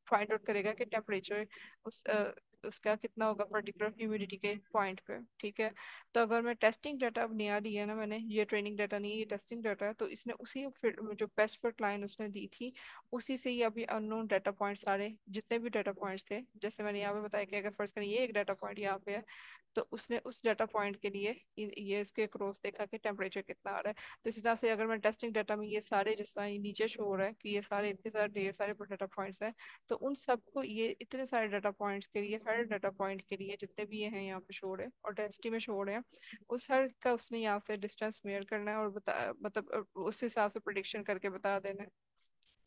Speaker 1: फाइंड आउट करेगा कि टेम्परेचर उस उसका कितना होगा पर्टिकुलर ह्यूमिडिटी के पॉइंट पे, ठीक है। तो अगर मैं टेस्टिंग डाटा अब नया लिया ना मैंने, ये ट्रेनिंग डाटा नहीं है, ये टेस्टिंग डाटा है, तो इसने उसी जो बेस्ट फिट लाइन उसने दी थी, उसी से ही अभी अननोन डाटा पॉइंट सारे जितने भी डाटा पॉइंट्स थे, जैसे मैंने यहाँ पे बताया कि अगर फर्स्ट करें ये एक डाटा पॉइंट यहाँ पे है, तो उसने उस डाटा पॉइंट के लिए ये इसके क्रॉस देखा कि टेम्परेचर कितना आ रहा है। तो इसी तरह से अगर मैं टेस्टिंग डाटा में ये सारे, जिस तरह ये नीचे शो हो रहा है कि ये सारे इतने सारे ढेर सारे डाटा पॉइंट्स हैं, तो उन सबको ये इतने सारे डाटा पॉइंट्स के लिए, हर डाटा पॉइंट के लिए जितने भी ये हैं यहाँ पे शो हो रहे हैं और टेस्टी में शो हो रहे हैं, उस हर का उसने यहाँ से डिस्टेंस मेजर करना है और बता मतलब उस हिसाब से प्रिडिक्शन करके बता देना है।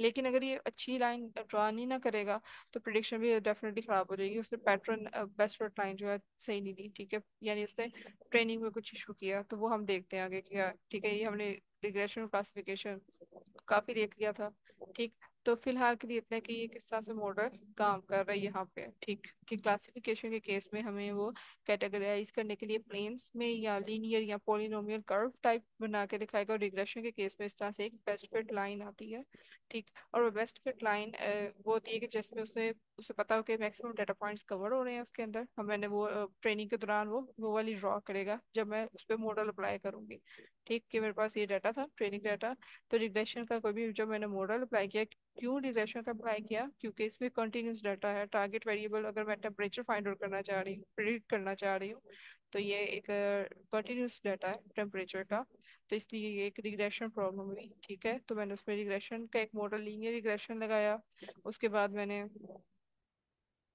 Speaker 1: लेकिन अगर ये अच्छी लाइन ड्रा नहीं ना करेगा तो प्रिडिक्शन भी डेफिनेटली खराब हो जाएगी। उसने पैटर्न बेस्ट फॉर लाइन जो है सही नहीं दी, ठीक है, यानी उसने ट्रेनिंग में कुछ इशू किया, तो वो हम देखते हैं आगे क्या, ठीक है। ये हमने रिग्रेशन क्लासिफिकेशन काफी देख लिया था, ठीक। तो फिलहाल के लिए इतना कि ये किस तरह से मॉडल काम कर रहा है यहाँ पे, ठीक, कि क्लासिफिकेशन के केस में हमें वो कैटेगराइज करने के लिए प्लेन्स में या लीनियर या पॉलिनोमियल कर्व टाइप बना के दिखाएगा, और रिग्रेशन के केस में इस तरह से एक बेस्ट फिट लाइन आती है, ठीक। और वो बेस्ट फिट लाइन वो होती है कि जिसमें उसे उसे पता हो कि मैक्सिमम डाटा पॉइंट्स कवर हो रहे हैं उसके अंदर, हम मैंने वो ट्रेनिंग के दौरान वो वाली ड्रॉ करेगा जब मैं उस पर मॉडल अप्लाई करूंगी, ठीक, कि मेरे पास ये डाटा था ट्रेनिंग डाटा। तो रिग्रेशन का कोई भी जब मैंने मॉडल अप्लाई किया, क्यों रिग्रेशन का अप्लाई किया, क्योंकि इसमें कंटिन्यूस डाटा है, टारगेट वेरिएबल अगर मैं टेम्परेचर फाइंड आउट करना चाह रही हूँ, प्रिडिक्ट करना चाह रही हूँ, तो ये एक कंटिन्यूस डाटा है टेम्परेचर का, तो इसलिए ये एक रिग्रेशन प्रॉब्लम हुई, ठीक है। तो मैंने उसमें रिग्रेशन का एक मॉडल लीनियर रिग्रेशन लगाया। उसके बाद मैंने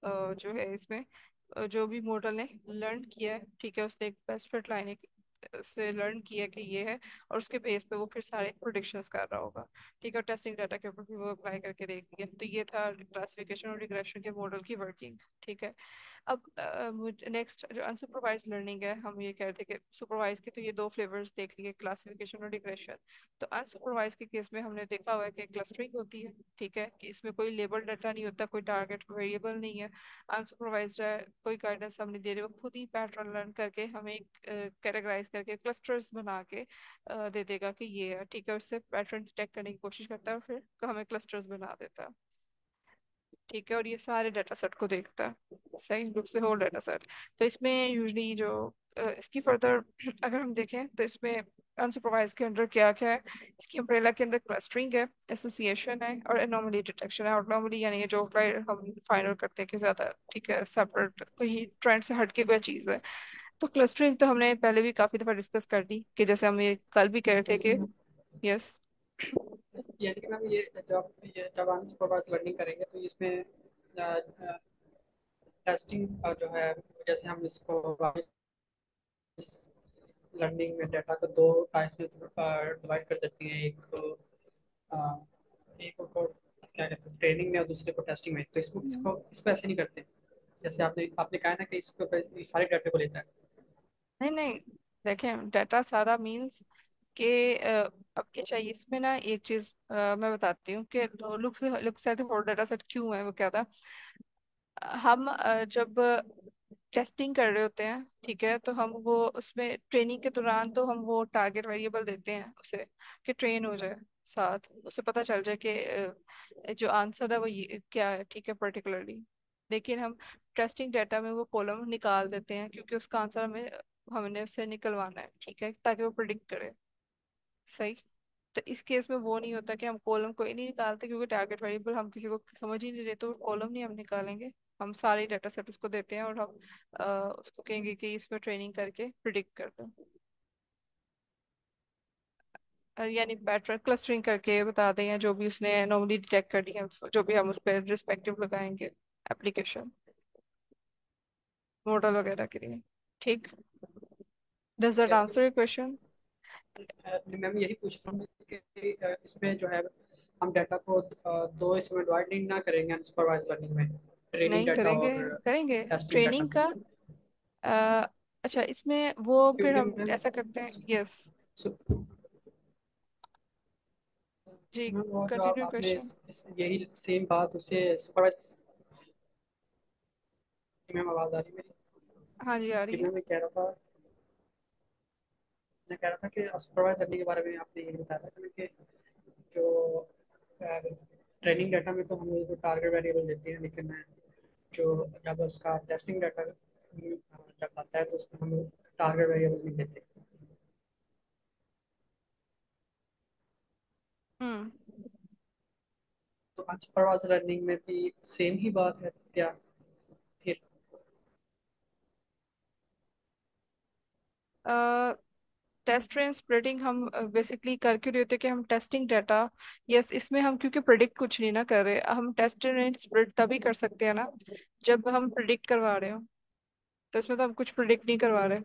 Speaker 1: जो है इसमें जो भी मॉडल ने लर्न किया है, ठीक है, उसने एक बेस्ट फिट लाइन से लर्न किया कि ये है, और उसके बेस पे वो फिर सारे प्रोडिक्शंस कर रहा होगा, ठीक है, टेस्टिंग डाटा के ऊपर भी वो अप्लाई करके देख लिया। तो ये था क्लासिफिकेशन और रिग्रेशन के मॉडल की वर्किंग, ठीक है। अब नेक्स्ट जो अनसुपरवाइज लर्निंग है, हम ये कह रहे थे कि सुपरवाइज के तो ये दो फ्लेवर्स देख लिए, क्लासिफिकेशन और रिग्रेशन। तो अनसुपरवाइज के केस में हमने देखा हुआ है कि क्लस्टरिंग होती है, ठीक है, कि इसमें कोई लेबल डाटा नहीं होता, कोई टारगेट वेरिएबल नहीं है, अनसुपरवाइज्ड है, कोई गाइडेंस हम नहीं दे रहे, वो खुद ही पैटर्न लर्न करके हमें कैटेगराइज करके क्लस्टर्स बना के दे देगा कि ये है, ठीक है, उससे पैटर्न डिटेक्ट करने की कोशिश करता है और फिर हमें क्लस्टर्स बना देता है, ठीक है, और ये सारे डाटा सेट को देखता है सही रूप से, होल डाटा सेट। तो इसमें यूजली जो इसकी फर्दर अगर हम देखें तो इसमें अनसुपरवाइज के अंदर क्या क्या है, इसकी अम्ब्रेला के अंदर क्लस्टरिंग है, एसोसिएशन है और एनोमली डिटेक्शन है। एनोमली यानी ये जो हम फाइंड आउट करते हैं कि ज्यादा, ठीक है, सेपरेट कोई ट्रेंड से हटके कोई चीज है। तो क्लस्टरिंग तो हमने पहले भी काफी दफा डिस्कस कर ली, कि जैसे हम ये कल भी कह रहे थे कि यस।
Speaker 2: यानी कि मैम ये जब हम सुपरवाइज लर्निंग करेंगे तो इसमें टेस्टिंग का जो है, जैसे हम इसको इस लर्निंग में डाटा को दो टाइप में डिवाइड कर देते हैं। एक को अ, एक को क्या कहते हैं ट्रेनिंग में और दूसरे को टेस्टिंग में। तो इसको ऐसे नहीं करते जैसे आपने आपने कहा ना कि इसको इस सारे डाटा को लेता है।
Speaker 1: नहीं नहीं, देखें डाटा सारा मीन्स कि अब क्या चाहिए इसमें ना, एक चीज मैं बताती हूँ कि लुक से और डाटा सेट क्यों है, वो क्या था। हम जब टेस्टिंग कर रहे होते हैं, ठीक है, तो हम वो उसमें ट्रेनिंग के दौरान तो हम वो टारगेट वेरिएबल देते हैं उसे कि ट्रेन हो जाए, साथ उसे पता चल जाए कि जो आंसर है वो ये क्या है, ठीक है, पर्टिकुलरली। लेकिन हम टेस्टिंग डाटा में वो कॉलम निकाल देते हैं क्योंकि उसका आंसर हमें हमने उससे निकलवाना है, ठीक है, ताकि वो प्रिडिक्ट करे। सही। तो इस केस में वो नहीं होता कि हम कॉलम को ही नहीं निकालते क्योंकि टारगेट वेरिएबल हम किसी को समझ ही नहीं रहे, तो कॉलम नहीं हम निकालेंगे। हम सारे डाटा सेट उसको देते हैं और हम उसको कहेंगे कि इसमें ट्रेनिंग करके प्रिडिक्ट कर दो। यानी पैटर्न क्लस्टरिंग करके बता दें, या जो भी उसने नॉर्मली डिटेक्ट कर दिया, जो भी हम उस पर रिस्पेक्टिव लगाएंगे एप्लीकेशन मॉडल वगैरह के लिए। ठीक। Does that answer your question?
Speaker 2: Ma'am यही पूछ रहा हूँ कि इसमें जो है हम डाटा को दो इसमें डिवाइड नहीं ना करेंगे अनसुपरवाइज लर्निंग में, ट्रेनिंग
Speaker 1: नहीं
Speaker 2: डाटा
Speaker 1: करेंगे,
Speaker 2: और
Speaker 1: करेंगे
Speaker 2: टेस्टिंग डाटा
Speaker 1: ट्रेनिंग
Speaker 2: में।
Speaker 1: का। अच्छा, इसमें वो फिर
Speaker 2: क्योंकि
Speaker 1: हम
Speaker 2: मैम
Speaker 1: ऐसा करते हैं, यस। जी,
Speaker 2: मैम वो जो
Speaker 1: कंटिन्यू
Speaker 2: आपने
Speaker 1: क्वेश्चन।
Speaker 2: यही सेम बात उसे सुपरवाइज, मैम आवाज़ आ रही है मेरी?
Speaker 1: हाँ जी, आ
Speaker 2: कि
Speaker 1: रही है।
Speaker 2: मैं कह रहा था, मैं कह रहा था कि सुपरवाइज लर्निंग के बारे में आपने यही बताया था कि जो ट्रेनिंग डाटा में तो हम लोग टारगेट वेरिएबल देते हैं, लेकिन जो जब उसका टेस्टिंग डाटा जब आता है तो उसमें हम लोग टारगेट वेरिएबल नहीं देते।
Speaker 1: हम्म।
Speaker 2: तो अनसुपरवाइज लर्निंग में भी सेम ही बात है क्या फिर?
Speaker 1: टेस्ट रेंज स्प्लिटिंग हम बेसिकली कर क्यों रहे होते हैं कि हम टेस्टिंग डाटा, यस, इसमें हम क्योंकि प्रिडिक्ट कुछ नहीं ना कर रहे, हम टेस्ट रेंज स्प्लिट तभी कर सकते हैं ना जब हम प्रिडिक्ट करवा रहे हो। तो इसमें तो हम कुछ प्रिडिक्ट नहीं करवा रहे।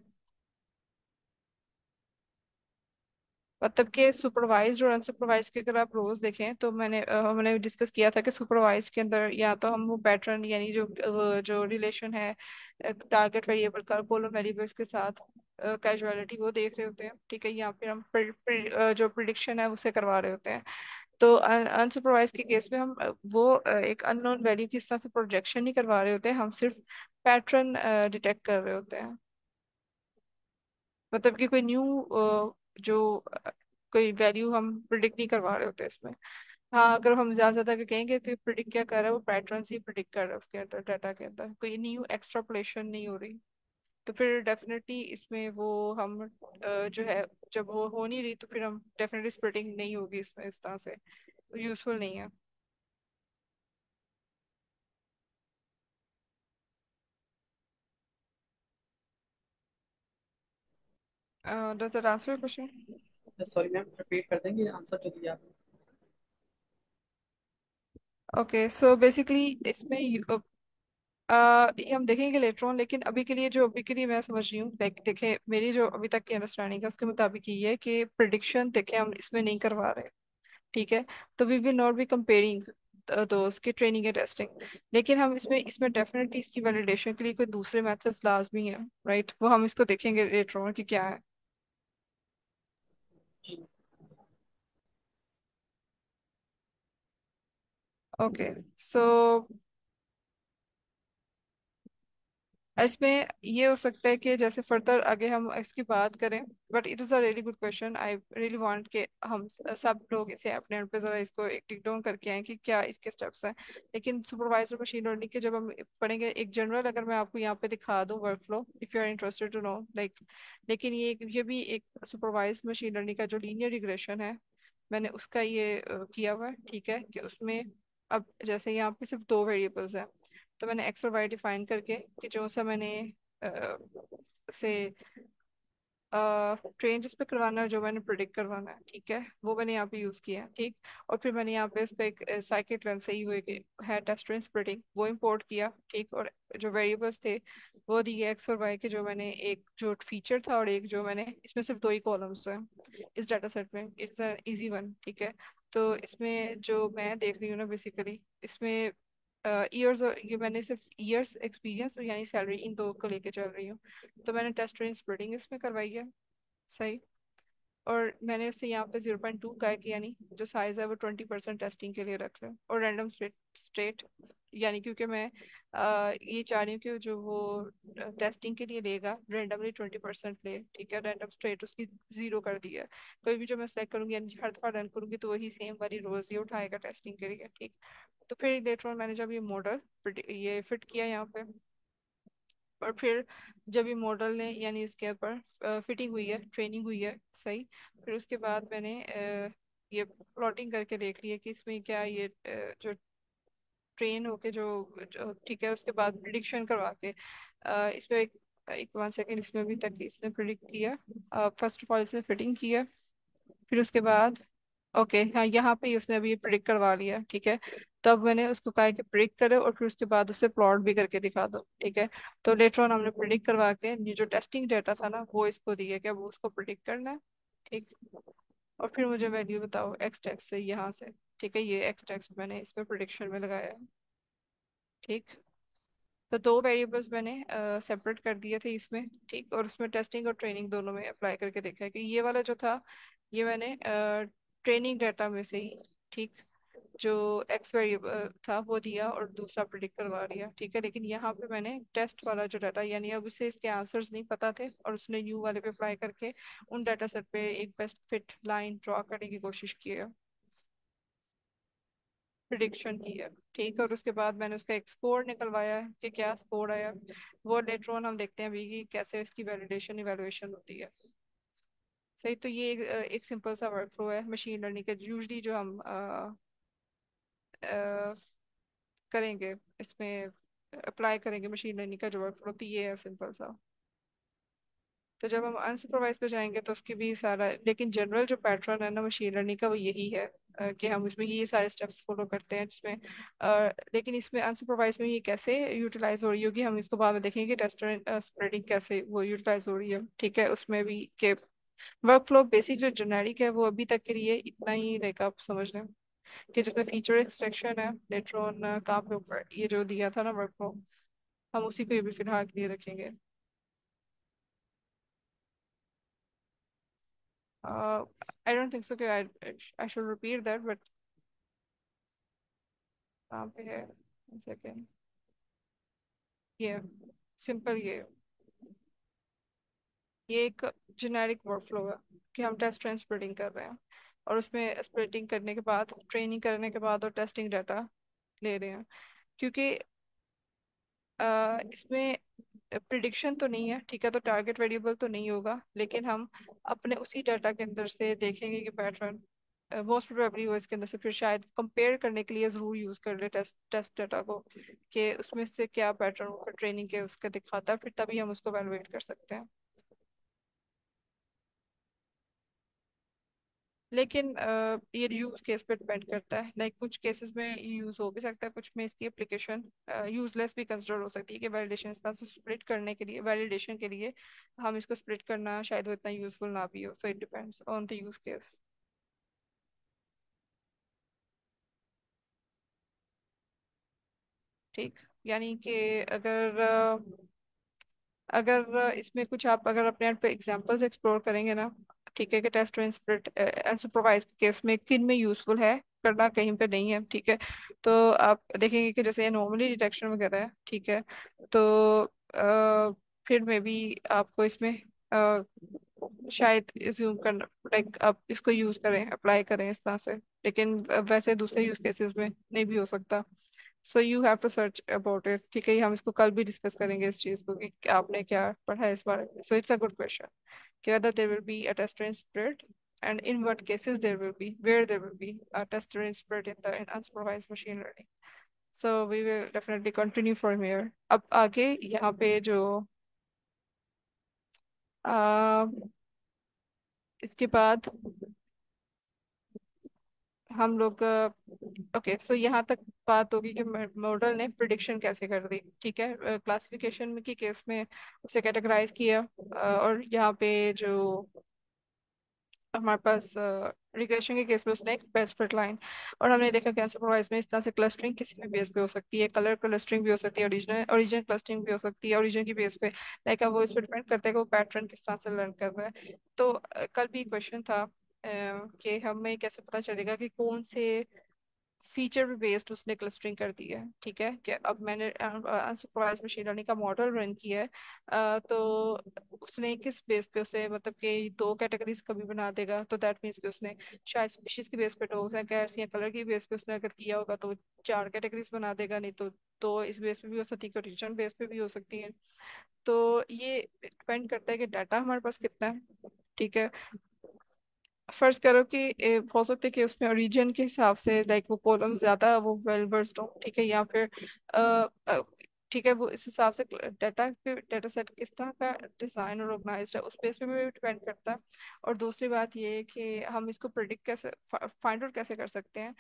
Speaker 1: मतलब कि सुपरवाइज्ड और अनसुपरवाइज के अगर आप रोज देखें तो हमने डिस्कस किया था कि सुपरवाइज के अंदर या तो हम वो पैटर्न यानी जो रिलेशन है टारगेट वेरिएबल का कॉलम वेरिएबल्स के साथ कैजुअलिटी वो देख रहे होते हैं, ठीक है, या फिर हम जो प्रिडिक्शन है उसे करवा रहे होते हैं। तो अनसुपरवाइज के केस में हम एक अननोन वैल्यू की इस तरह से प्रोजेक्शन नहीं करवा रहे होते हैं, हम सिर्फ पैटर्न डिटेक्ट कर रहे होते हैं। मतलब कि कोई न्यू जो कोई वैल्यू हम प्रिडिक्ट नहीं करवा रहे होते इसमें। हाँ, अगर हम ज्यादा ज्यादा के कहेंगे तो प्रिडिक्ट क्या कर रहा है, वो पैटर्न ही प्रिडिक्ट कर रहा है उसके अंदर, डाटा के अंदर कोई न्यू एक्सट्रापोलेशन नहीं हो रही। तो फिर डेफिनेटली इसमें वो हम जो है, जब वो हो नहीं रही तो फिर हम डेफिनेटली स्प्लिटिंग नहीं होगी इसमें इस तरह से, यूजफुल नहीं है। Does that answer question?
Speaker 2: Sorry ma'am, repeat कर देंगे आंसर जो दिया आपने?
Speaker 1: ओके, सो बेसिकली इसमें ये हम देखेंगे लेटर ऑन, लेकिन अभी के लिए मैं समझ रही हूँ, लाइक देखें मेरी जो अभी तक की अंडरस्टैंडिंग है उसके मुताबिक ये है कि प्रिडिक्शन देखें हम इसमें नहीं करवा रहे, ठीक है। तो we will not be comparing तो उसकी ट्रेनिंग या टेस्टिंग। लेकिन हम इसमें डेफिनेटली इसकी वैलिडेशन के लिए कोई दूसरे मेथड्स लाजमी है, राइट, वो हम इसको देखेंगे लेटर ऑन कि क्या है।
Speaker 2: जी।
Speaker 1: ओके, सो इसमें ये हो सकता है कि जैसे फर्दर आगे हम इसकी बात करें, but it is a really good question, I really want कि हम सब लोग इसे अपने आप पे जरा इसको एक टिक डाउन करके आए कि क्या इसके स्टेप्स हैं। लेकिन सुपरवाइजर मशीन लर्निंग के जब हम पढ़ेंगे एक जनरल, अगर मैं आपको यहाँ पे दिखा दूँ work flow, if you are interested to know, like. लेकिन ये भी एक सुपरवाइज मशीन लर्निंग का जो लीनियर रिग्रेशन है, मैंने उसका ये किया हुआ है, ठीक है, कि उसमें अब जैसे यहाँ पे सिर्फ दो वेरिएबल्स हैं, तो मैंने एक्स और वाई डिफाइन करके कि जो सा मैंने अ, से ट्रेन जिस पे करवाना है, जो मैंने प्रिडिक्ट करवाना है, ठीक है, वो मैंने यहाँ पे यूज किया है, ठीक। और फिर मैंने यहाँ पे उसका एक साइकिट लेंथ सही हुए कि है टेस्ट ट्रेन स्प्लिटिंग, वो इंपोर्ट किया, ठीक। और जो वेरिएबल्स थे वो दिए एक्स और वाई के, जो मैंने एक जो फीचर था और एक जो मैंने, इसमें सिर्फ दो ही कॉलम्स हैं इस डाटा सेट में, इट्स एन इजी वन, ठीक है। तो इसमें जो मैं देख रही हूँ ना बेसिकली, इसमें ईयर्स, ये मैंने सिर्फ ईयर्स एक्सपीरियंस यानी सैलरी इन दो को लेके चल रही हूँ। तो मैंने टेस्ट रेंज स्प्लिटिंग इसमें करवाई है। सही। और मैंने उससे यहाँ पे 0.2 का है कि यानी जो साइज है वो 20% टेस्टिंग के लिए रख लें, और रैंडम स्टेट यानी क्योंकि मैं ये चाह रही हूँ कि जो वो टेस्टिंग के लिए लेगा रैंडमली 20% ले, ठीक है। रैंडम स्टेट उसकी 0 कर दी है। कोई भी जो मैं सेलेक्ट करूंगी यानी हर दफा रन करूंगी तो वही सेम वाली रोज ही उठाएगा टेस्टिंग के लिए, ठीक। तो फिर लेटर ऑन मैंने जब ये मॉडल ये फिट किया यहाँ पे, और फिर जब ये मॉडल ने यानी इसके ऊपर फिटिंग हुई है, ट्रेनिंग हुई है सही, फिर उसके बाद मैंने ये प्लॉटिंग करके देख लिया कि इसमें क्या ये जो ट्रेन होके ठीक है, उसके बाद प्रिडिक्शन करवा के इसमें एक एक 1 सेकेंड, इसमें भी तक इसने प्रिडिक्ट किया। फर्स्ट ऑफ ऑल इसने फिटिंग किया, फिर उसके बाद ओके हाँ यहाँ पे ही उसने अभी प्रिडिक्ट करवा लिया, ठीक है। तब मैंने उसको कहा कि प्रिडिक्ट करे और फिर उसके बाद उससे प्लॉट भी करके दिखा दो, ठीक है। तो लेटर ऑन हमने प्रिडिक्ट करवा के ये जो टेस्टिंग डेटा था ना वो इसको दिया कि अब वो उसको प्रिडिक्ट करना है, ठीक। और फिर मुझे वैल्यू बताओ एक्स टेक्स से यहाँ से, ठीक है। ये एक्स टेक्स मैंने इसमें प्रिडिक्शन में लगाया है, ठीक। तो दो वेरिएबल्स मैंने सेपरेट कर दिए थे इसमें, ठीक। और उसमें टेस्टिंग और ट्रेनिंग दोनों में अप्लाई करके देखा है कि ये वाला जो था ये मैंने ट्रेनिंग डाटा में से ही, ठीक, जो एक्स वेरिएबल था वो दिया और दूसरा प्रिडिक्ट करवा दिया, ठीक है। लेकिन यहाँ पे मैंने टेस्ट वाला जो डाटा यानी अब उसे इसके आंसर्स नहीं पता थे और उसने न्यू वाले पे अप्लाई करके उन डाटा सेट पे एक बेस्ट फिट लाइन ड्रॉ करने की कोशिश की है, प्रिडिक्शन की है, ठीक। और उसके बाद मैंने उसका एक स्कोर निकलवाया है कि क्या स्कोर आया, वो लेटर ऑन हम देखते हैं अभी कि कैसे इसकी वैलिडेशन इवैल्यूएशन होती है, सही। तो ये एक सिंपल सा वर्क फ्लो है मशीन लर्निंग का, यूजली जो हम करेंगे इसमें, अप्लाई करेंगे मशीन लर्निंग का जो वर्क फ्लो, तो ये है सिंपल सा। तो जब हम अनसुपरवाइज पे जाएंगे तो उसकी भी सारा, लेकिन जनरल जो पैटर्न है ना मशीन लर्निंग का वो यही है कि हम इसमें ये सारे स्टेप्स फॉलो करते हैं जिसमें लेकिन इसमें अनसुपरवाइज में ये कैसे यूटिलाइज हो रही होगी हम इसको बाद में देखेंगे कि टेस्टर स्प्रेडिंग कैसे वो यूटिलाइज हो रही है, ठीक है। उसमें भी के वर्क फ्लो बेसिक जो जेनेरिक है वो अभी तक के लिए इतना ही रहेगा, आप समझ लें कि जिसमें फीचर एक्सट्रैक्शन है लेटर ऑन काम के ऊपर ये जो दिया था ना वर्क फ्लो, हम उसी को ये भी फिलहाल के लिए रखेंगे। आई डोंट थिंक सो कि I should repeat that, but कहाँ पे है, सेकेंड, ये सिंपल ये एक जेनेरिक वर्कफ्लो है कि हम टेस्ट ट्रेंड स्प्लिटिंग कर रहे हैं और उसमें स्प्लिटिंग करने के बाद ट्रेनिंग करने के बाद और टेस्टिंग डाटा ले रहे हैं, क्योंकि इसमें प्रिडिक्शन तो नहीं है, ठीक है। तो टारगेट वेरिएबल तो नहीं होगा, लेकिन हम अपने उसी डाटा के अंदर से देखेंगे कि पैटर्न मोस्ट प्रोबेबली वो इसके अंदर से फिर शायद कंपेयर करने के लिए ज़रूर यूज़ कर ले टेस्ट डाटा को कि उसमें से क्या पैटर्न ट्रेनिंग के उसका दिखाता है, फिर तभी हम उसको वैल्यूएट कर सकते हैं। लेकिन ये यूज केस पे डिपेंड करता है, लाइक कुछ केसेस में ये यूज हो भी सकता है, कुछ में इसकी एप्लीकेशन यूजलेस भी कंसिडर हो सकती है कि वैलिडेशन इस तरह से स्प्लिट करने के लिए, वैलिडेशन के लिए हम इसको स्प्लिट करना शायद वो इतना यूजफुल ना भी हो, so it depends on the use case, ठीक। यानी कि अगर इसमें कुछ आप अगर अपने आप पे एग्जांपल्स एक्सप्लोर करेंगे ना, ठीक है, कि टेस्ट एंड स्प्लिट अनसुपरवाइज के केस में किन में यूजफुल है करना, कहीं पे नहीं है, ठीक है। तो आप देखेंगे कि जैसे नॉर्मली डिटेक्शन वगैरह है, ठीक है। तो फिर में भी आपको इसमें शायद ज्यूम करना, लाइक आप इसको यूज करें, अप्लाई करें इस तरह से, लेकिन वैसे दूसरे यूज केसेस में नहीं भी हो सकता। So you have to search about it, ठीक है। ये हम इसको कल भी डिस्कस करेंगे इस चीज़ को कि आपने क्या पढ़ा है इस बारे में। So it's a good question कि whether there will be a tester in spirit and in what cases there will be, where there will be a tester in spirit in the in unsupervised machine learning. So we will definitely continue from here. अब आगे यहाँ पे जो आ, इसके बाद हम लोग ओके, सो यहाँ तक बात होगी कि मॉडल ने प्रिडिक्शन कैसे कर दी, ठीक है। क्लासिफिकेशन में की केस में उसे कैटेगराइज किया और यहाँ पे जो हमारे पास रिग्रेशन के केस में उसने एक बेस्ट फिट लाइन, और हमने देखा कि अनसुपरवाइज में इस तरह से क्लस्टरिंग किसी भी बेस पे हो सकती है, कलर क्लस्टरिंग भी हो सकती है, ओरिजिनल ओरिजिनल क्लस्टरिंग भी हो सकती है ओरिजिन की बेस पे। लाइक अब वो इस पर डिपेंड करता है कि वो पैटर्न किस तरह से लर्न कर रहा है। तो कल भी क्वेश्चन था कि हमें कैसे पता चलेगा कि कौन से फीचर पे बेस्ड उसने क्लस्टरिंग कर दी है। ठीक है, कि अब मैंने अनसुपरवाइज मशीन लर्निंग का मॉडल रन किया है, तो उसने किस बेस पे उसे मतलब कि दो कैटेगरीज कभी बना देगा, तो दैट मीन्स कि उसने शायद स्पीशीज की बेस पे डॉग्स हैं कैट्स या कलर की बेस पे उसने अगर किया होगा तो चार कैटेगरीज बना देगा, नहीं तो दो इस बेस पे भी हो सकती है, रीजन बेस पे भी हो सकती है। तो ये डिपेंड करता है कि डाटा हमारे पास कितना है। ठीक है, फर्ज करो कि हो सकता है कि उसमें ओरिजिन के हिसाब से लाइक वो कॉलम ज्यादा वो वेल वर्स्ड हो, ठीक है, या फिर अ, अ, ठीक है, वो इस हिसाब से डाटा पे डाटा सेट किस तरह का डिजाइन और ऑर्गेनाइज्ड है उस पे इस पे भी डिपेंड करता है। और दूसरी बात ये है कि हम इसको प्रिडिक्ट कैसे फाइंड आउट कैसे कर सकते हैं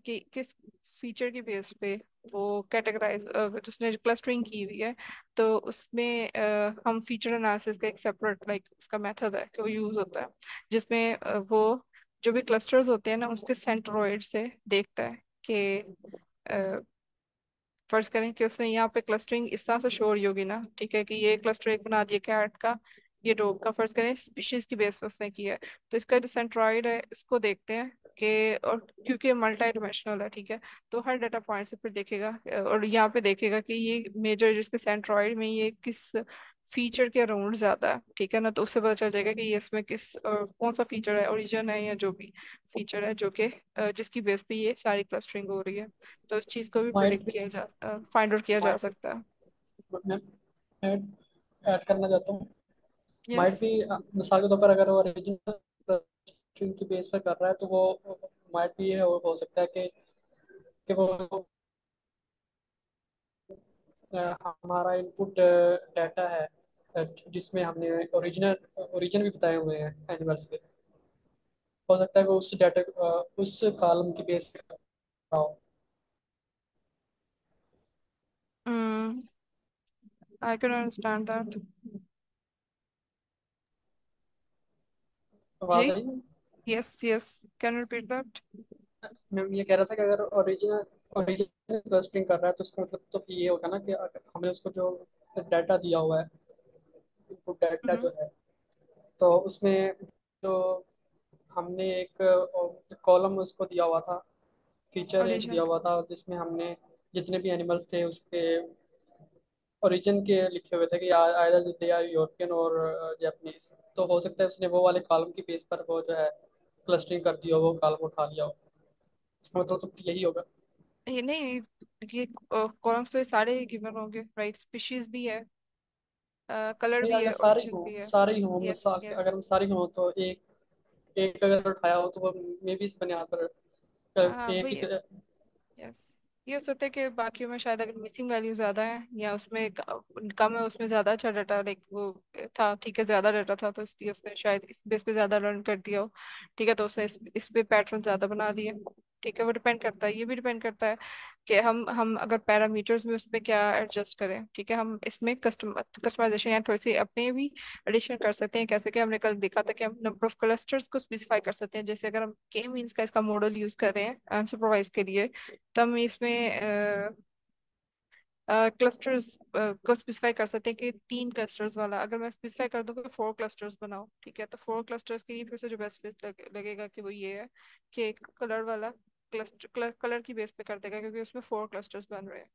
Speaker 1: कि किस फीचर की बेस पे वो कैटेगराइज जिसने क्लस्टरिंग की हुई है, तो उसमें हम फीचर एनालिसिस का एक सेपरेट लाइक उसका मेथड है कि वो यूज होता है, जिसमें वो जो भी क्लस्टर्स होते हैं ना उसके सेंट्रोइड से देखता है कि फर्ज करें कि उसने यहाँ पे क्लस्टरिंग इस तरह से शो हो रही होगी ना, ठीक है, कि ये क्लस्टर एक बना दिया कैट का, ये डॉग का, फर्ज करें स्पीशीज की बेस पे उसने किया है, तो इसका जो सेंट्रॉइड है इसको देखते हैं कि, और क्योंकि मल्टी डायमेंशनल है, ठीक है, तो हर डाटा पॉइंट से फिर देखेगा और यहाँ पे देखेगा कि ये मेजर जिसके सेंट्रॉइड में ये किस फीचर के अराउंड ज्यादा है, ठीक है ना, तो उससे पता चल जाएगा कि ये इसमें किस कौन सा फीचर है, ओरिजिन है या जो भी फीचर है जो कि जिसकी बेस पे ये सारी क्लस्टरिंग हो रही है। तो इस चीज को भी
Speaker 2: माइट
Speaker 1: प्रिडिक्ट किया जा फाइंड आउट किया जा
Speaker 2: माइट
Speaker 1: सकता है।
Speaker 2: मैं ऐड ऐड करना चाहता हूँ।
Speaker 1: यस।
Speaker 2: माइट भी मिसाल के तौर पर अगर वो ओरिजिनल की बेस पर कर रहा है तो वो माइट भी ये हो सकता है कि वो हमारा इनपुट डाटा है जिसमें हमने ओरिजिन भी बताए हुए हैं एनिमल्स के। हो सकता है कि उस डाटा उस कॉलम की बेस पे कर रहा हो।
Speaker 1: I can understand that. जी।
Speaker 2: आवाज आई ना?
Speaker 1: Yes yes, can repeat that.
Speaker 2: मैं ये कह रहा था कि अगर ओरिजिनल ओरिजिनल क्लस्टरिंग कर रहा है तो इसका मतलब तो ये होगा ना कि अगर हमने उसको जो डाटा दिया हुआ है, इनपुट डाटा जो है, तो उसमें जो हमने एक कॉलम उसको दिया हुआ था, फीचर एक
Speaker 1: ओरिजिन।
Speaker 2: दिया हुआ था जिसमें हमने जितने भी एनिमल्स थे उसके ओरिजिन के लिखे हुए थे कि आइदर दे आर यूरोपियन और जापानीज। तो हो सकता है उसने वो वाले कॉलम की बेस पर वो जो है क्लस्टरिंग कर दी हो, वो कॉलम उठा लिया हो। इसका मतलब तो यही होगा।
Speaker 1: ये नहीं, ये कॉलम्स तो ये सारे गिवन होंगे, राइट, स्पीशीज भी है, कलर
Speaker 2: नहीं,
Speaker 1: भी
Speaker 2: अगर
Speaker 1: है,
Speaker 2: सारे
Speaker 1: ओरिजिन
Speaker 2: हों
Speaker 1: भी है।
Speaker 2: सारे ही हों
Speaker 1: यस
Speaker 2: मिसाल
Speaker 1: यस।
Speaker 2: अगर हम सारे हों तो एक एक अगर उठाया हो तो वो मे भी इस बुनियाद पर
Speaker 1: हाँ
Speaker 2: एक
Speaker 1: वही।
Speaker 2: ही
Speaker 1: यस, ये हो सकता है कि बाकियों में शायद अगर मिसिंग वैल्यू ज्यादा है या उसमें कम है, उसमें ज्यादा अच्छा डाटा लाइक वो था, ठीक है, ज्यादा डाटा था तो इसलिए उसने शायद इस बेस पे ज्यादा लर्न कर दिया हो, ठीक है, तो उसने इस पे पैटर्न ज्यादा बना दिए। ठीक है, वो डिपेंड करता है, ये भी डिपेंड करता है कि हम अगर पैरामीटर्स में उसमें क्या एडजस्ट करें, ठीक है, हम इसमें कस्टमाइजेशन या थोड़ी सी अपने भी एडिशन कर सकते हैं, कैसे कि हमने कल देखा था कि हम नंबर ऑफ क्लस्टर्स को स्पेसिफाई कर सकते हैं, जैसे अगर हम के मींस का इसका मॉडल यूज कर रहे हैं अनसुपरवाइज के लिए, तो हम इसमें क्लस्टर्स को स्पेसिफाई कर सकते हैं कि तीन क्लस्टर्स वाला, अगर मैं स्पेसिफाई कर दूं कि फोर क्लस्टर्स बनाओ, ठीक है, तो फोर क्लस्टर्स के लिए फिर से जो बेस्ट फिट लगेगा कि वो ये है कि कलर वाला क्लस्टर कलर की बेस पे कर देगा क्योंकि उसमें फोर क्लस्टर्स बन रहे हैं।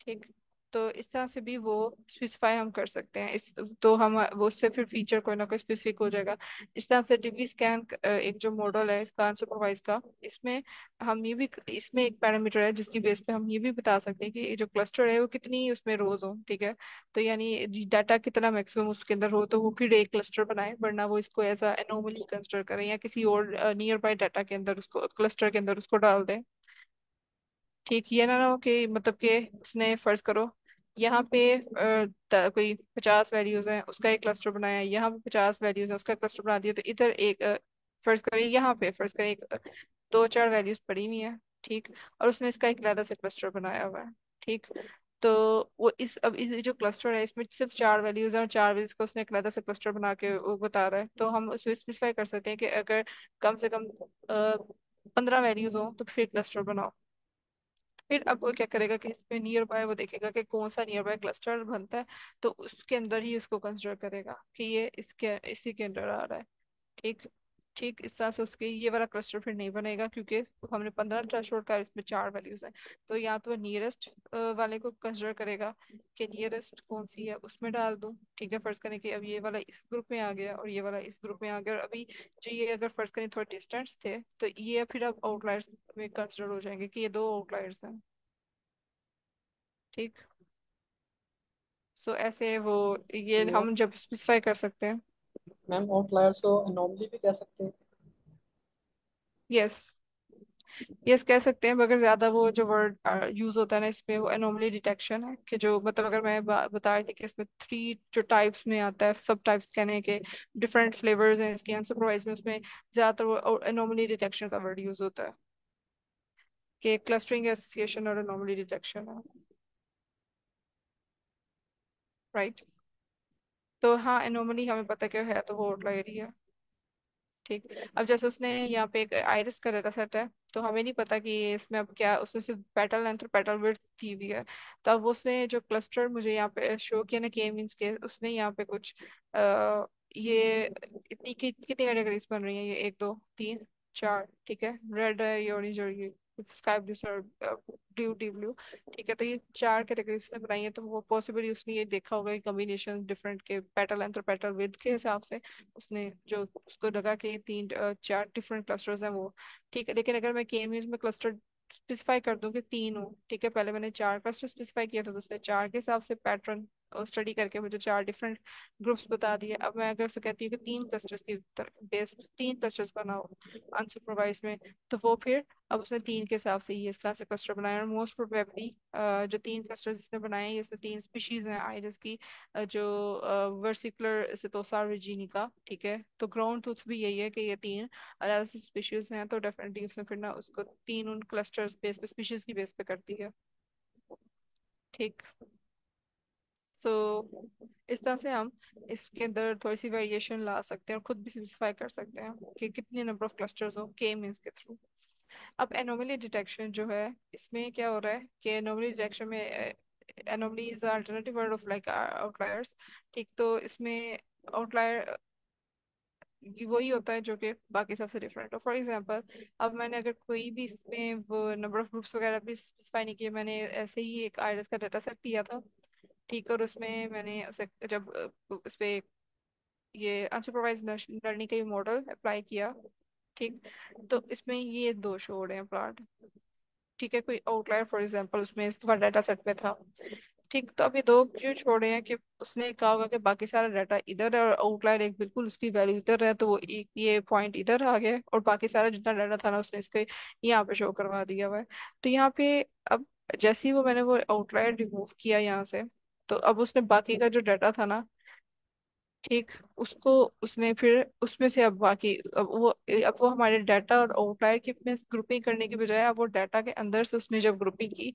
Speaker 1: ठीक, तो इस तरह से भी वो स्पेसिफाई हम कर सकते हैं इस, तो हम वो उससे फिर फीचर कोई ना कोई स्पेसिफिक हो जाएगा। इस तरह से डिवी स्कैन एक जो मॉडल है इसका अनसुपरवाइज का, इसमें हम ये भी इसमें एक पैरामीटर है जिसकी बेस पे हम ये भी बता सकते हैं कि ये जो क्लस्टर है वो कितनी उसमें रोज हो, ठीक है, तो यानी डाटा कितना मैक्सिमम उसके अंदर हो तो वो फिर एक क्लस्टर बनाए, वरना वो इसको एज अ एनोमली कंसिडर करें या किसी और नियर बाय डाटा के अंदर उसको क्लस्टर के अंदर उसको डाल दें। ठीक, ये ना हो कि मतलब कि उसने फर्ज करो यहाँ पे कोई 50 वैल्यूज हैं उसका एक क्लस्टर बनाया, यहाँ पे 50 वैल्यूज है उसका क्लस्टर बना दिया, तो इधर एक फर्ज करिए यहाँ पे फर्ज करिए दो चार वैल्यूज पड़ी हुई है, ठीक, और उसने इसका एक अलग से क्लस्टर बनाया हुआ है। ठीक, तो वो इस जो क्लस्टर है इसमें सिर्फ 4 वैल्यूज हैं और 4 वैल्यूज का उसने एक अलग से क्लस्टर बना के वो बता रहा है। तो हम उसमें स्पेसिफाई कर सकते हैं कि अगर कम से कम 15 वैल्यूज हो तो फिर क्लस्टर बनाओ। फिर अब वो क्या करेगा कि इसमें नियर बाय वो देखेगा कि कौन सा नियर बाय क्लस्टर बनता है, तो उसके अंदर ही उसको कंसिडर करेगा कि ये इसके इसी के अंदर आ रहा है। ठीक। ठीक इस तरह से उसके ये वाला क्लस्टर फिर नहीं बनेगा, क्योंकि हमने 15 थ्रेशोल्ड का, इसमें 4 वैल्यूज हैं। तो या तो नियरेस्ट वाले को कंसिडर करेगा कि नियरेस्ट कौन सी है उसमें डाल दूं। ठीक है, फर्ज करें कि अब ये वाला इस ग्रुप में आ गया और ये वाला इस ग्रुप में आ गया, और अभी जो ये अगर फर्ज करें थोड़े डिस्टेंस थे तो ये फिर अब आउटलायर्स में कंसिडर हो जाएंगे कि ये दो आउटलायर्स हैं। ठीक। सो ऐसे वो ये
Speaker 2: मैम
Speaker 1: हम जब स्पेसिफाई कर सकते हैं।
Speaker 2: मैम आउटलायर्स को अनोमली भी कह सकते हैं।
Speaker 1: यस। यस कह सकते हैं, मगर ज्यादा वो जो वर्ड यूज होता है ना इसमें वो एनोमली डिटेक्शन है, कि जो मतलब अगर मैं बता रही थी कि इसमें 3 जो टाइप्स में आता है, सब टाइप्स कहने के डिफरेंट फ्लेवर्स हैं इसके अनसुपरवाइज में, उसमें ज्यादातर वो एनोमली डिटेक्शन का वर्ड यूज होता है, कि क्लस्टरिंग एसोसिएशन और एनोमली डिटेक्शन है। राइट। तो हाँ एनोमली हमें पता क्या है, तो वो आउटलायर ही है। ठीक। अब जैसे उसने यहाँ पे एक आइरिस का डेटा सेट है, तो हमें नहीं पता कि ये इसमें अब क्या, उसने सिर्फ पेटल लेंथ और पेटल विड्थ दी हुई है। तो अब उसने जो क्लस्टर मुझे यहाँ पे शो किया ना के मींस के, उसने यहाँ पे कुछ ये कितनी कैटेगरीज बन रही हैं, ये 1 2 3 4। ठीक है, रेड है, ये ऑरेंज और ये sky blue sir blue D blue. ठीक है, तो ये 4 कैटेगरीज उसने बनाई है, तो वो पॉसिबली उसने ये देखा होगा कि कॉम्बिनेशन डिफरेंट के पेटल लेंथ और पेटल विड्थ के हिसाब से उसने जो उसको लगा कि 3 4 डिफरेंट क्लस्टर्स हैं वो। ठीक है, लेकिन अगर मैं के मींस में क्लस्टर स्पेसिफाई कर दूं कि 3 हो, ठीक है, पहले मैंने 4 क्लस्टर स्पेसिफाई किया था तो उसने 4 के हिसाब से पैटर्न स्टडी करके मुझे 4 डिफरेंट ग्रुप्स बता दिए। अब मैं अगर उसे कहती हूँ कि 3 क्लस्टर्स की बेस 3 क्लस्टर्स बनाओ अनसुपरवाइज में, तो वो फिर अब उसने 3 के हिसाब से ये इस तरह से क्लस्टर बनाया। और मोस्ट प्रोबेबली जो 3 क्लस्टर्स इसने बनाए हैं, इसमें 3 स्पीशीज हैं आइरिस की, जो वर्सिकुलर सितोसा रिजिनिका। ठीक है, तो ग्राउंड ट्रूथ भी यही है कि ये 3 अलग स्पीशीज हैं, तो डेफिनेटली उसने फिर ना उसको 3 उन क्लस्टर्स बेस पे स्पीशीज की बेस पे करती है। ठीक। सो इस तरह से हम इसके अंदर थोड़ी सी वेरिएशन ला सकते हैं और खुद भी सिम्प्लीफाई कर सकते हैं कि कितने नंबर ऑफ क्लस्टर्स हो के मींस के थ्रू। अब एनोमली डिटेक्शन जो है, इसमें क्या हो रहा है कि एनोमली डिटेक्शन में anomaly is alternative word of like outliers. ठीक, तो इसमें आउटलायर वही होता है जो कि बाकी सबसे डिफरेंट हो। फॉर एग्जांपल, अब मैंने अगर कोई भी इसमें वो नंबर ऑफ ग्रुप्स वगैरह भी स्पेसिफाई नहीं किए, मैंने ऐसे ही एक आइरिस का डाटा सेट लिया था। ठीक, और उसमें मैंने उसे जब उस पे ये अनसुपरवाइज लर्निंग का मॉडल अप्लाई किया। ठीक, तो इसमें ये 2 शो हो रहे हैं प्लॉट। ठीक है, कोई आउटलायर फॉर एग्जांपल उसमें इस डाटा सेट में था। ठीक, तो अभी 2 क्यों छोड़े हैं कि उसने कहा होगा कि बाकी सारा डाटा इधर है और आउटलायर एक बिल्कुल उसकी वैल्यू इधर है, तो वो एक ये पॉइंट इधर आ गया और बाकी सारा जितना डाटा था ना उसने इसके यहाँ पे शो करवा दिया हुआ है। तो यहाँ पे अब जैसे ही वो मैंने वो आउटलायर रिमूव किया यहाँ से, तो अब उसने बाकी का जो डाटा था ना, ठीक, उसको उसने फिर उसमें से अब बाकी अब वो हमारे डाटा और आउटलायर की में ग्रुपिंग करने की बजाय अब वो डाटा के अंदर से उसने जब ग्रुपिंग की,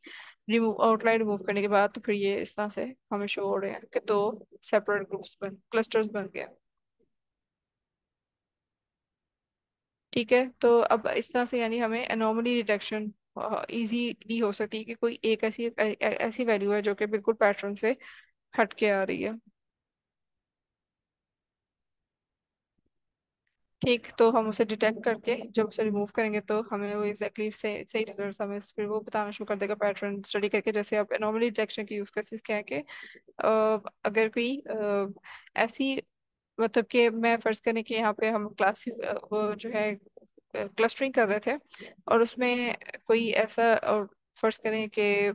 Speaker 1: रिमूव आउटलायर रिमूव करने के बाद, तो फिर ये इस तरह से हमें शो हो रहे हैं कि 2 सेपरेट ग्रुप्स बन क्लस्टर्स बन गए। ठीक है, तो अब इस तरह से यानी हमें एनोमली डिटेक्शन इजीली हो सकती है कि कोई एक ऐसी वैल्यू है जो कि बिल्कुल पैटर्न से हट के आ रही है। ठीक, तो हम उसे डिटेक्ट करके जब उसे रिमूव करेंगे तो हमें वो एग्जैक्टली सही सही रिजल्ट हमें फिर वो बताना शुरू कर देगा पैटर्न स्टडी करके। जैसे आप एनोमली डिटेक्शन की यूज केसेस क्या है कि अगर कोई ऐसी मतलब कि मैं फर्ज करने के यहाँ पे हम क्लास वो जो है क्लस्टरिंग कर रहे थे, और उसमें कोई ऐसा फर्ज करें कि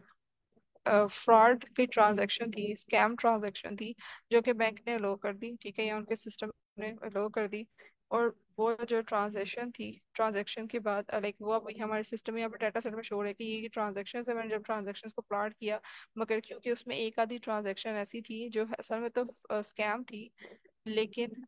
Speaker 1: फ्रॉड की ट्रांजैक्शन थी, स्कैम ट्रांजैक्शन थी, जो कि बैंक ने अलो कर दी। ठीक है, या उनके सिस्टम ने अलो कर दी। और वो जो ट्रांजैक्शन थी, ट्रांजैक्शन के बाद लाइक वो अब हमारे सिस्टम में यहाँ पे डाटा सेट में शो है कि ये ट्रांजैक्शन है। मैंने जब ट्रांजैक्शन को प्लॉट किया, मगर क्योंकि उसमें एक आधी ट्रांजैक्शन ऐसी थी जो असल में तो स्कैम थी, लेकिन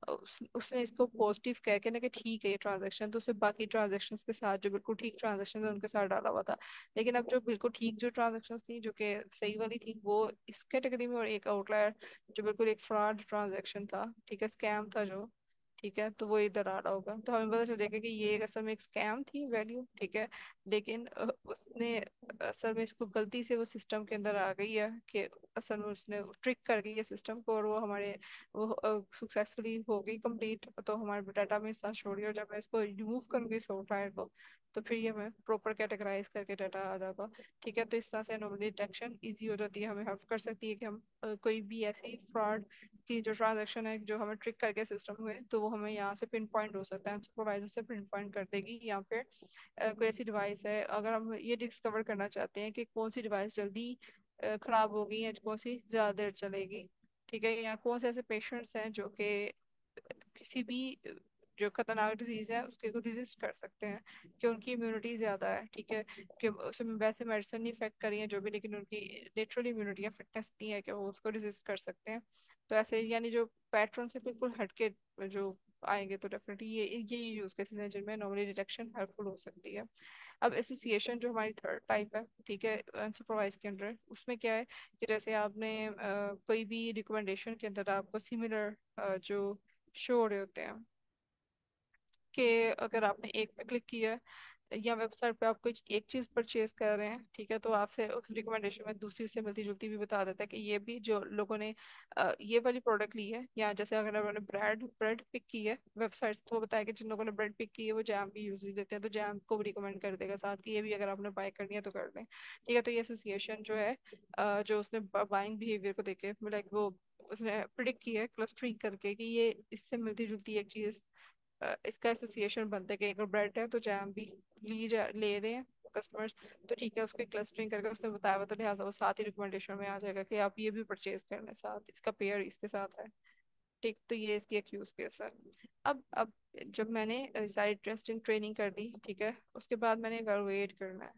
Speaker 1: उसने इसको पॉजिटिव कह के ना कि ठीक है ये ट्रांजैक्शन, तो उसे बाकी ट्रांजैक्शन के साथ जो बिल्कुल ठीक ट्रांजैक्शन है उनके साथ डाला हुआ था। लेकिन अब जो बिल्कुल ठीक जो ट्रांजैक्शन थी जो कि सही वाली थी वो इस कैटेगरी में, और एक आउटलायर जो बिल्कुल एक फ्रॉड ट्रांजैक्शन था, ठीक है, स्कैम था जो, ठीक है, तो वो इधर आ रहा होगा। तो हमें पता चल जाएगा कि ये एक असल में एक स्कैम थी वैल्यू, ठीक है। लेकिन उसने असल में इसको गलती से वो सिस्टम के अंदर आ गई है कि असल में उसने ट्रिक कर गई है सिस्टम को, और वो हमारे वो सक्सेसफुली हो गई कंप्लीट, तो हमारे डाटा में इतना छोड़ दिया। और जब मैं इसको रिमूव करूंगी सॉफ्टवेयर को, तो फिर ये हमें प्रॉपर कैटेगराइज करके डाटा आ जाएगा, ठीक है। तो इस तरह से एनोमली डिटेक्शन इजी हो जाती है, हमें हेल्प कर सकती है कि हम कोई भी ऐसी फ्रॉड की जो ट्रांजेक्शन है जो हमें ट्रिक करके सिस्टम हुए, तो वो हमें यहाँ से पिन पॉइंट हो सकता है, सुपरवाइजर से पिन पॉइंट कर देगी। यहाँ पे कोई ऐसी डिवाइस है, अगर हम ये डिस्कवर करना चाहते हैं कि कौन सी डिवाइस जल्दी खराब होगी या कौन सी ज़्यादा देर चलेगी, ठीक है, या कौन से ऐसे पेशेंट्स हैं जो कि किसी भी जो खतरनाक डिजीज है उसके को रेजिस्ट कर सकते हैं, कि उनकी इम्यूनिटी ज्यादा है, ठीक है, कि उसमें वैसे मेडिसिन नहीं इफेक्ट करी है जो भी, लेकिन उनकी नेचुरल इम्यूनिटी या फिटनेस इतनी है कि वो उसको रेजिस्ट कर सकते हैं। तो ऐसे यानी जो पैटर्न से बिल्कुल हटके जो आएंगे, तो डेफिनेटली ये यूज केसेस हैं जिनमें नॉर्मली डिटेक्शन हेल्पफुल हो सकती है। अब एसोसिएशन जो हमारी थर्ड टाइप है, ठीक है, अनसुपरवाइज के अंदर, उसमें क्या है कि जैसे आपने कोई भी रिकमेंडेशन के अंदर आपको सिमिलर जो शो हो रहे होते हैं, कि अगर आपने एक पे क्लिक किया या वेबसाइट पे आप कोई एक चीज परचेज कर रहे हैं, ठीक है, तो आपसे उस रिकमेंडेशन में दूसरी से मिलती जुलती भी बता देता है कि ये भी जो लोगों ने ये वाली प्रोडक्ट ली है, या जैसे अगर उन्होंने ब्रेड ब्रेड पिक की है वेबसाइट, तो वो बताया कि जिन लोगों ने ब्रेड पिक की है वो जैम भी यूज लेते हैं, तो जैम को भी रिकमेंड कर देगा साथ कि ये भी अगर आपने बाय करनी है तो कर लें, ठीक है। तो ये एसोसिएशन जो है जो उसने बाइंग बिहेवियर को देखे, लाइक वो उसने प्रिडिक्ट की है क्लस्टरिंग करके कि ये इससे मिलती जुलती एक चीज, इसका एसोसिएशन बनता है कि अगर ब्रेड है तो जैम भी ले रहे हैं कस्टमर्स, तो ठीक है, उसकी क्लस्टरिंग करके उसने बताया हुआ, तो लिहाजा वो साथ ही रिकमेंडेशन में आ जाएगा कि आप ये भी परचेज करना है, साथ इसका पेयर इसके साथ है, ठीक। तो ये इसकी एक यूज केस है। अब जब मैंने सारी टेस्टिंग ट्रेनिंग कर दी, ठीक है, उसके बाद मैंने इवेलुएट करना है,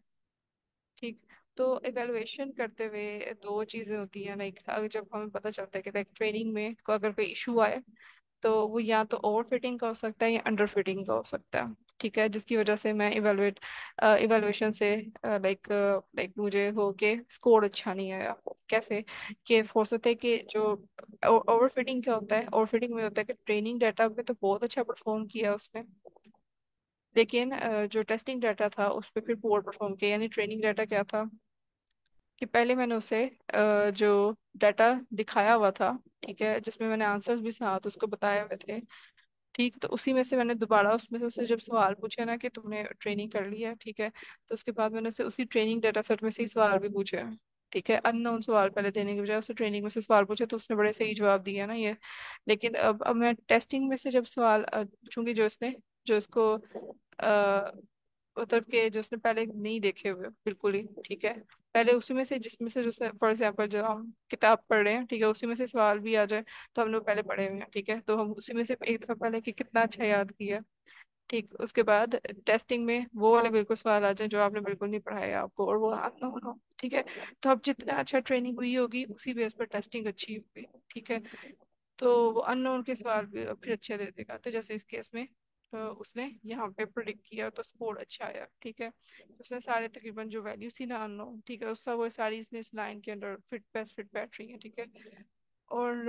Speaker 1: ठीक। तो इवेलुएशन करते हुए दो चीजें होती हैं, लाइक अगर जब हमें पता चलता है कि लाइक ट्रेनिंग में को अगर कोई इशू आए, तो वो या तो ओवर फिटिंग का हो सकता है या अंडर फिटिंग का हो सकता है, ठीक है, जिसकी वजह से मैं इवेलुएशन से लाइक लाइक मुझे हो के स्कोर अच्छा नहीं आया। कैसे कि हो सकता है कि जो ओवर फिटिंग क्या होता है, ओवर फिटिंग में होता है कि ट्रेनिंग डाटा में तो बहुत अच्छा परफॉर्म किया उसने, लेकिन जो टेस्टिंग डाटा था उस पर फिर पुअर परफॉर्म किया। यानी ट्रेनिंग डाटा क्या था कि पहले मैंने उसे जो डाटा दिखाया हुआ था, ठीक है, जिसमें मैंने आंसर्स भी साथ उसको बताए हुए थे, ठीक, तो उसी में से मैंने दोबारा उसमें से उससे जब सवाल पूछे ना कि तुमने ट्रेनिंग कर ली है, ठीक है, तो उसके बाद मैंने उसे उसी ट्रेनिंग डाटा सेट में से ही सवाल भी पूछे, ठीक है, अननोन सवाल पहले देने के बजाय उसे ट्रेनिंग में से सवाल पूछे, तो उसने बड़े सही जवाब दिया ना ये। लेकिन अब मैं टेस्टिंग में से जब सवाल पूछूंगी जो इसने जो इसको मतलब के जो उसने पहले नहीं देखे हुए बिल्कुल ही, ठीक है, पहले उसी में से जिसमें से जो फॉर एग्जाम्पल जो हम किताब पढ़ रहे हैं, ठीक है, उसी में से सवाल भी आ जाए तो हम लोग पहले पढ़े हुए हैं, ठीक है, तो हम उसी में से एक दफा पहले कि कितना अच्छा याद किया, ठीक, उसके बाद टेस्टिंग में वो वाले बिल्कुल सवाल आ जाए जो आपने बिल्कुल नहीं पढ़ाया आपको और वो अननोन हो, ठीक है, तो अब जितना अच्छा ट्रेनिंग हुई होगी उसी बेस पर टेस्टिंग अच्छी होगी, ठीक है, तो वो अननोन के सवाल भी फिर अच्छे दे देगा। तो जैसे इस केस में उसने यहाँ पे प्रिडिक्ट किया तो स्कोर अच्छा आया, ठीक है, उसने सारे तकरीबन जो वैल्यूज थी ना अननोन, ठीक है, उसका वो सारी इसने इस लाइन के अंदर फिट बैठ रही है, ठीक है, और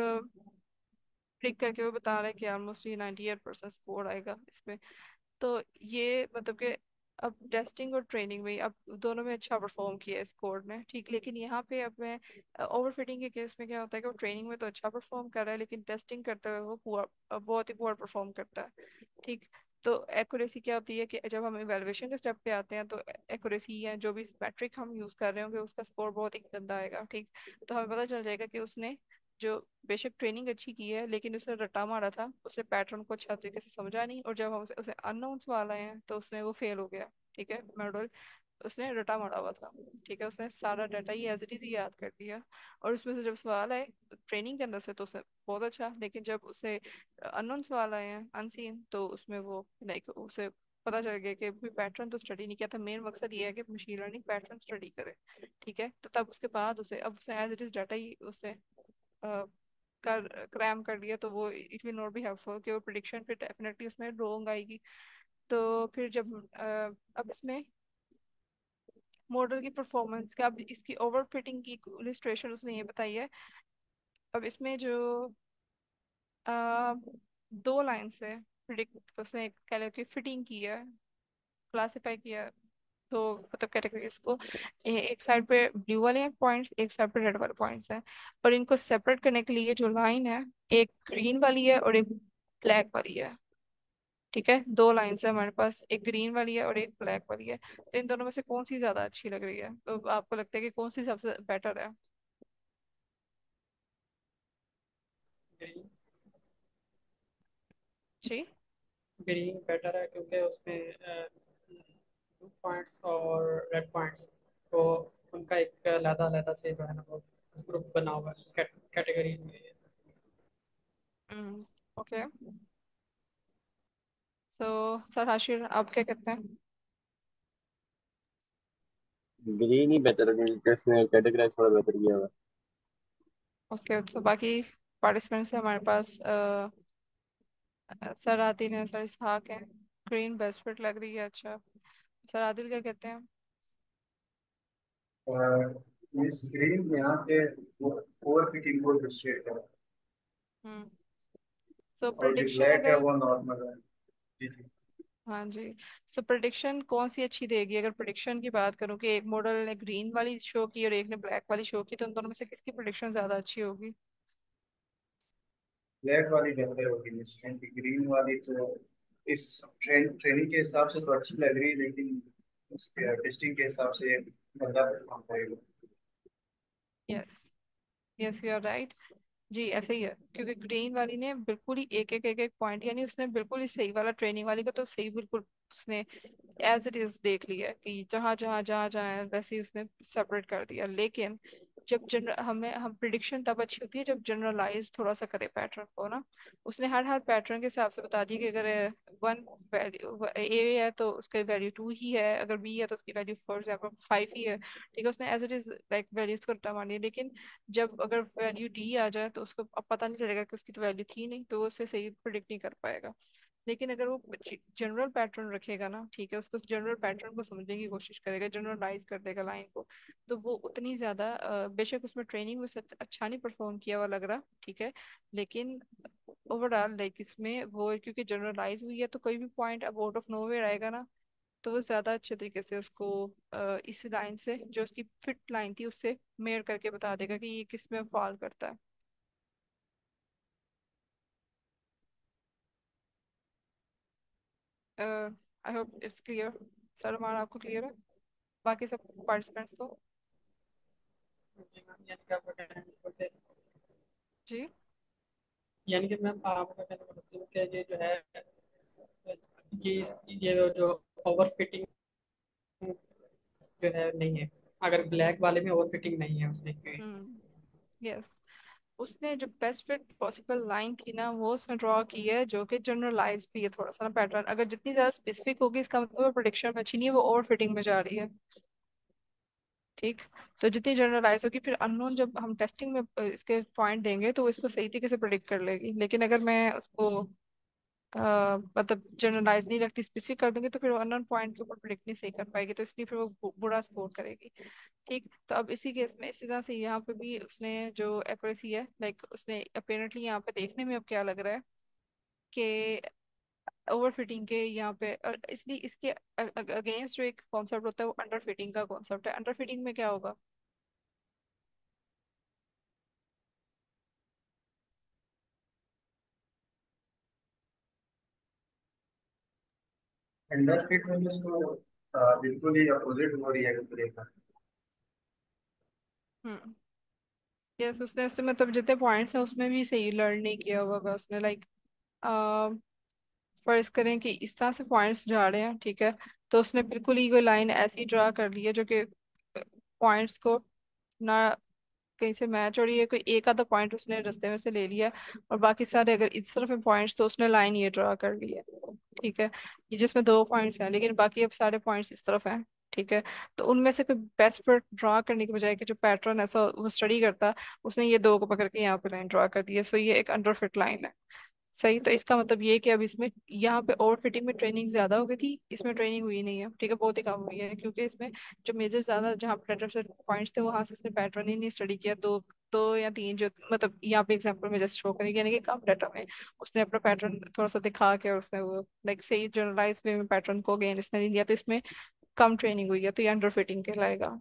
Speaker 1: क्लिक करके वो बता रहा है कि ऑलमोस्ट ये 98% स्कोर आएगा इसमें। तो ये मतलब कि अब टेस्टिंग और ट्रेनिंग में अब दोनों में अच्छा परफॉर्म किया है इस कोड ने, ठीक, लेकिन यहाँ पे अब मैं ओवरफिटिंग के केस में क्या होता है कि वो ट्रेनिंग में तो अच्छा परफॉर्म कर रहा है लेकिन टेस्टिंग करते हुए वो पुअर बहुत ही पुअर परफॉर्म करता है, ठीक। तो एक्यूरेसी क्या होती है कि जब हम इवेलुएशन के स्टेप पे आते हैं तो एक्यूरेसी या जो भी मैट्रिक हम यूज कर रहे होंगे उसका स्कोर बहुत ही गंदा आएगा, ठीक। तो हमें पता चल जाएगा कि उसने जो बेशक ट्रेनिंग अच्छी की है लेकिन उसने रट्टा मारा था, उसने पैटर्न को अच्छा तरीके से समझा नहीं, और जब हम उसे अननोन सवाल आए हैं तो उसने वो फेल हो गया, ठीक है, मॉडल उसने रटा मारा हुआ था, ठीक है, उसने सारा डाटा ही एज इट इज ही याद कर दिया, और उसमें से जब सवाल आए ट्रेनिंग के अंदर से तो उसने बहुत अच्छा, लेकिन जब उसे अननोन सवाल आए हैं अनसीन तो उसमें वो लाइक उसे पता चल गया कि पैटर्न तो स्टडी नहीं किया था, मेन मकसद ये है कि मशीन लर्निंग पैटर्न स्टडी करे, ठीक है, तो तब उसके बाद उसे अब उसे एज इट इज डाटा ही उसे का क्रैम कर लिया तो वो it will not be helpful, कि वो प्रिडिक्शन फिर डेफिनेटली उसमें रोंग आएगी। तो फिर जब अब इसमें मॉडल की परफॉर्मेंस का, अब इसकी ओवर फिटिंग की इलिस्ट्रेशन उसने ये बताई है। अब इसमें जो अ, दो लाइन से प्रिडिक्ट उसने कह लो कि फिटिंग की है, क्लासिफाई किया है, तो मतलब कैटेगरीज को, एक साइड पे ब्लू वाले पॉइंट्स, एक साइड पे रेड वाले पॉइंट्स हैं। और इनको सेपरेट करने के लिए जो लाइन है, एक ग्रीन वाली है और एक ब्लैक वाली है। ठीक है, दो लाइंस है हमारे पास, एक ग्रीन वाली है और एक ब्लैक वाली है। तो इन दोनों में से कौन सी ज्यादा अच्छी लग रही है? तो आपको लगता है कि कौन सी सबसे बेटर है?
Speaker 2: ग्रीन।
Speaker 1: जी।
Speaker 2: ग्रीन बेटर है क्योंकि उसमें ब्लू पॉइंट्स और रेड पॉइंट्स को उनका एक अलग अलग से जो है ना वो ग्रुप बना हुआ है, कैटेगरी में।
Speaker 1: हम्म। ओके। सो सर हाशिर, आप क्या कहते हैं?
Speaker 4: ग्रीन ही बेहतर है क्योंकि इसने कैटेगराइज थोड़ा बेहतर किया हुआ
Speaker 1: ओके, तो बाकी पार्टिसिपेंट्स है हमारे पास, सर आदिल है, सर इसहाक है। ग्रीन बेस्ट फिट लग रही है। अच्छा, सर आदिल क्या कहते हैं?
Speaker 3: मिस ग्रीन यहाँ पे ओवर फिटिंग को illustrate है,
Speaker 1: हम्म। सो
Speaker 3: और जो
Speaker 1: प्रिडिक्शन
Speaker 3: ब्लैक है
Speaker 1: अगर,
Speaker 3: वो नॉर्मल है। जी जी।
Speaker 1: हाँ जी, सो प्रिडिक्शन कौन सी अच्छी देगी? अगर प्रिडिक्शन की बात करूँ कि एक मॉडल ने ग्रीन वाली शो की और एक ने ब्लैक वाली शो की, तो उन दोनों में से किसकी प्रिडिक्शन ज्यादा अच्छी होगी?
Speaker 3: ब्लैक वाली बेहतर होगी मिस, क्योंकि ग्रीन वाली तो इस ट्रेनिंग के हिसाब से तो अच्छी लग रही है, लेकिन उसके टेस्टिंग के हिसाब से बंदा परफॉर्म करेगा।
Speaker 1: Yes, yes you are right. जी ऐसे ही है, क्योंकि ग्रीन वाली ने बिल्कुल ही एक एक पॉइंट, यानी उसने बिल्कुल ही सही वाला, ट्रेनिंग वाली को तो सही बिल्कुल उसने एज इट इज देख लिया कि जहाँ जहाँ है वैसे ही उसने सेपरेट कर दिया। लेकिन जब जनरल हमें हम प्रिडिक्शन तब अच्छी होती है जब जनरलाइज थोड़ा सा करे पैटर्न को ना। उसने हर हर पैटर्न के हिसाब से बता दिया कि अगर वन वैल्यू ए है तो उसकी वैल्यू टू ही है, अगर बी है तो उसकी वैल्यू फॉर एग्जाम्पल फाइव ही है। ठीक है, उसने as it is like values को रटा मार दिया। लेकिन जब अगर वैल्यू डी आ जाए तो उसको अब पता नहीं चलेगा कि उसकी तो वैल्यू थी नहीं, तो वो उससे सही प्रिडिक्ट नहीं कर पाएगा। लेकिन अगर वो जनरल पैटर्न रखेगा ना, ठीक है, उसको जनरल पैटर्न को समझने की कोशिश करेगा, जनरलाइज कर देगा लाइन को, तो वो उतनी ज्यादा बेशक उसमें ट्रेनिंग में अच्छा नहीं परफॉर्म किया हुआ लग रहा, ठीक है, लेकिन ओवरऑल लाइक इसमें वो क्योंकि जनरलाइज हुई है तो कोई भी पॉइंट अब आउट ऑफ नोवेयर आएगा ना, तो वो ज्यादा अच्छे तरीके से उसको इस लाइन से जो उसकी फिट लाइन थी उससे मेयर करके बता देगा कि ये किस में फॉल करता है। I hope it's clear. Sir हमारा आपको क्लियर है? बाकी सब पार्टिसिपेंट्स को?
Speaker 2: यानी कि आपका कहना है कि
Speaker 1: जी।
Speaker 2: यानी कि मैम आपका कहने का मतलब कि ये जो है ये ये जो ओवर फिटिंग जो है नहीं है, अगर ब्लैक वाले में ओवर फिटिंग नहीं है उसने की।
Speaker 1: यस, उसने जो बेस्ट फिट पॉसिबल लाइन थी ना वो उसने ड्रॉ की है, जो कि जनरलाइज भी है थोड़ा सा ना पैटर्न। अगर जितनी ज्यादा स्पेसिफिक होगी इसका मतलब वो प्रोडिक्शन में अच्छी नहीं है, वो ओवर फिटिंग में जा रही है। ठीक, तो जितनी जनरलाइज होगी फिर अननोन जब हम टेस्टिंग में इसके पॉइंट देंगे तो वो इसको सही तरीके से प्रिडिक्ट कर लेगी। लेकिन अगर मैं उसको मतलब जनरलाइज नहीं रखती, स्पेसिफिक कर दूंगी, तो फिर वो अननोन पॉइंट के ऊपर प्रिडिक्ट नहीं सही कर पाएगी, तो इसलिए फिर वो बुरा स्कोर करेगी। ठीक, तो अब इसी केस में इसी तरह से यहाँ पे भी उसने जो एक्यूरेसी है, लाइक उसने अपेरेंटली यहाँ पे देखने में अब क्या लग रहा है कि ओवर फिटिंग के यहाँ पे, और इसलिए इसके अगेंस्ट जो एक कॉन्सेप्ट होता है वो अंडर फिटिंग का कॉन्सेप्ट है। अंडर फिटिंग में क्या होगा?
Speaker 3: अंडर फिट में उसको बिल्कुल ही अपोजिट वो रिएक्ट करेगा।
Speaker 1: हम्म। यस, उसने उससे मतलब जितने पॉइंट्स हैं उसमें भी सही लर्न नहीं किया होगा उसने, लाइक फर्ज करें कि इस तरह से पॉइंट्स जा रहे हैं, ठीक है, तो उसने बिल्कुल ही कोई लाइन ऐसी ड्रा कर ली है जो कि पॉइंट्स को ना कहीं से मैच, और ये कोई एक आधा पॉइंट उसने रास्ते में से ले लिया, और बाकी सारे अगर इस तरफ है पॉइंट्स तो उसने लाइन ये ड्रा कर ली है। ठीक है, ये जिसमें दो पॉइंट्स हैं लेकिन बाकी अब सारे पॉइंट्स इस तरफ हैं, ठीक है। तो उनमें से कोई बेस्ट फिट ड्रा करने के बजाय कि जो पैटर्न ऐसा वो स्टडी करता, उसने ये दो को पकड़ के यहाँ पे लाइन ड्रा कर दी है, सो ये एक अंडर फिट लाइन है। सही, तो इसका मतलब ये है कि अब इसमें यहाँ पे ओवर फिटिंग में ट्रेनिंग ज्यादा हो गई थी, इसमें ट्रेनिंग हुई नहीं है, ठीक है, बहुत ही कम हुई है, क्योंकि इसमें जो मेजर ज्यादा जहाँ पे पॉइंट्स थे वहां से इसने पैटर्न ही नहीं स्टडी किया। दो दो या तीन जो मतलब यहाँ पे एग्जांपल में जैसे शो करेंगे, यानी कि कम डाटा में उसने अपना पैटर्न थोड़ा सा दिखा के और उसने वो लाइक सही जनरलाइज वे में पैटर्न को अगेन इसने नहीं लिया, तो इसमें कम ट्रेनिंग हुई है, तो ये अंडर फिटिंग कहलाएगा।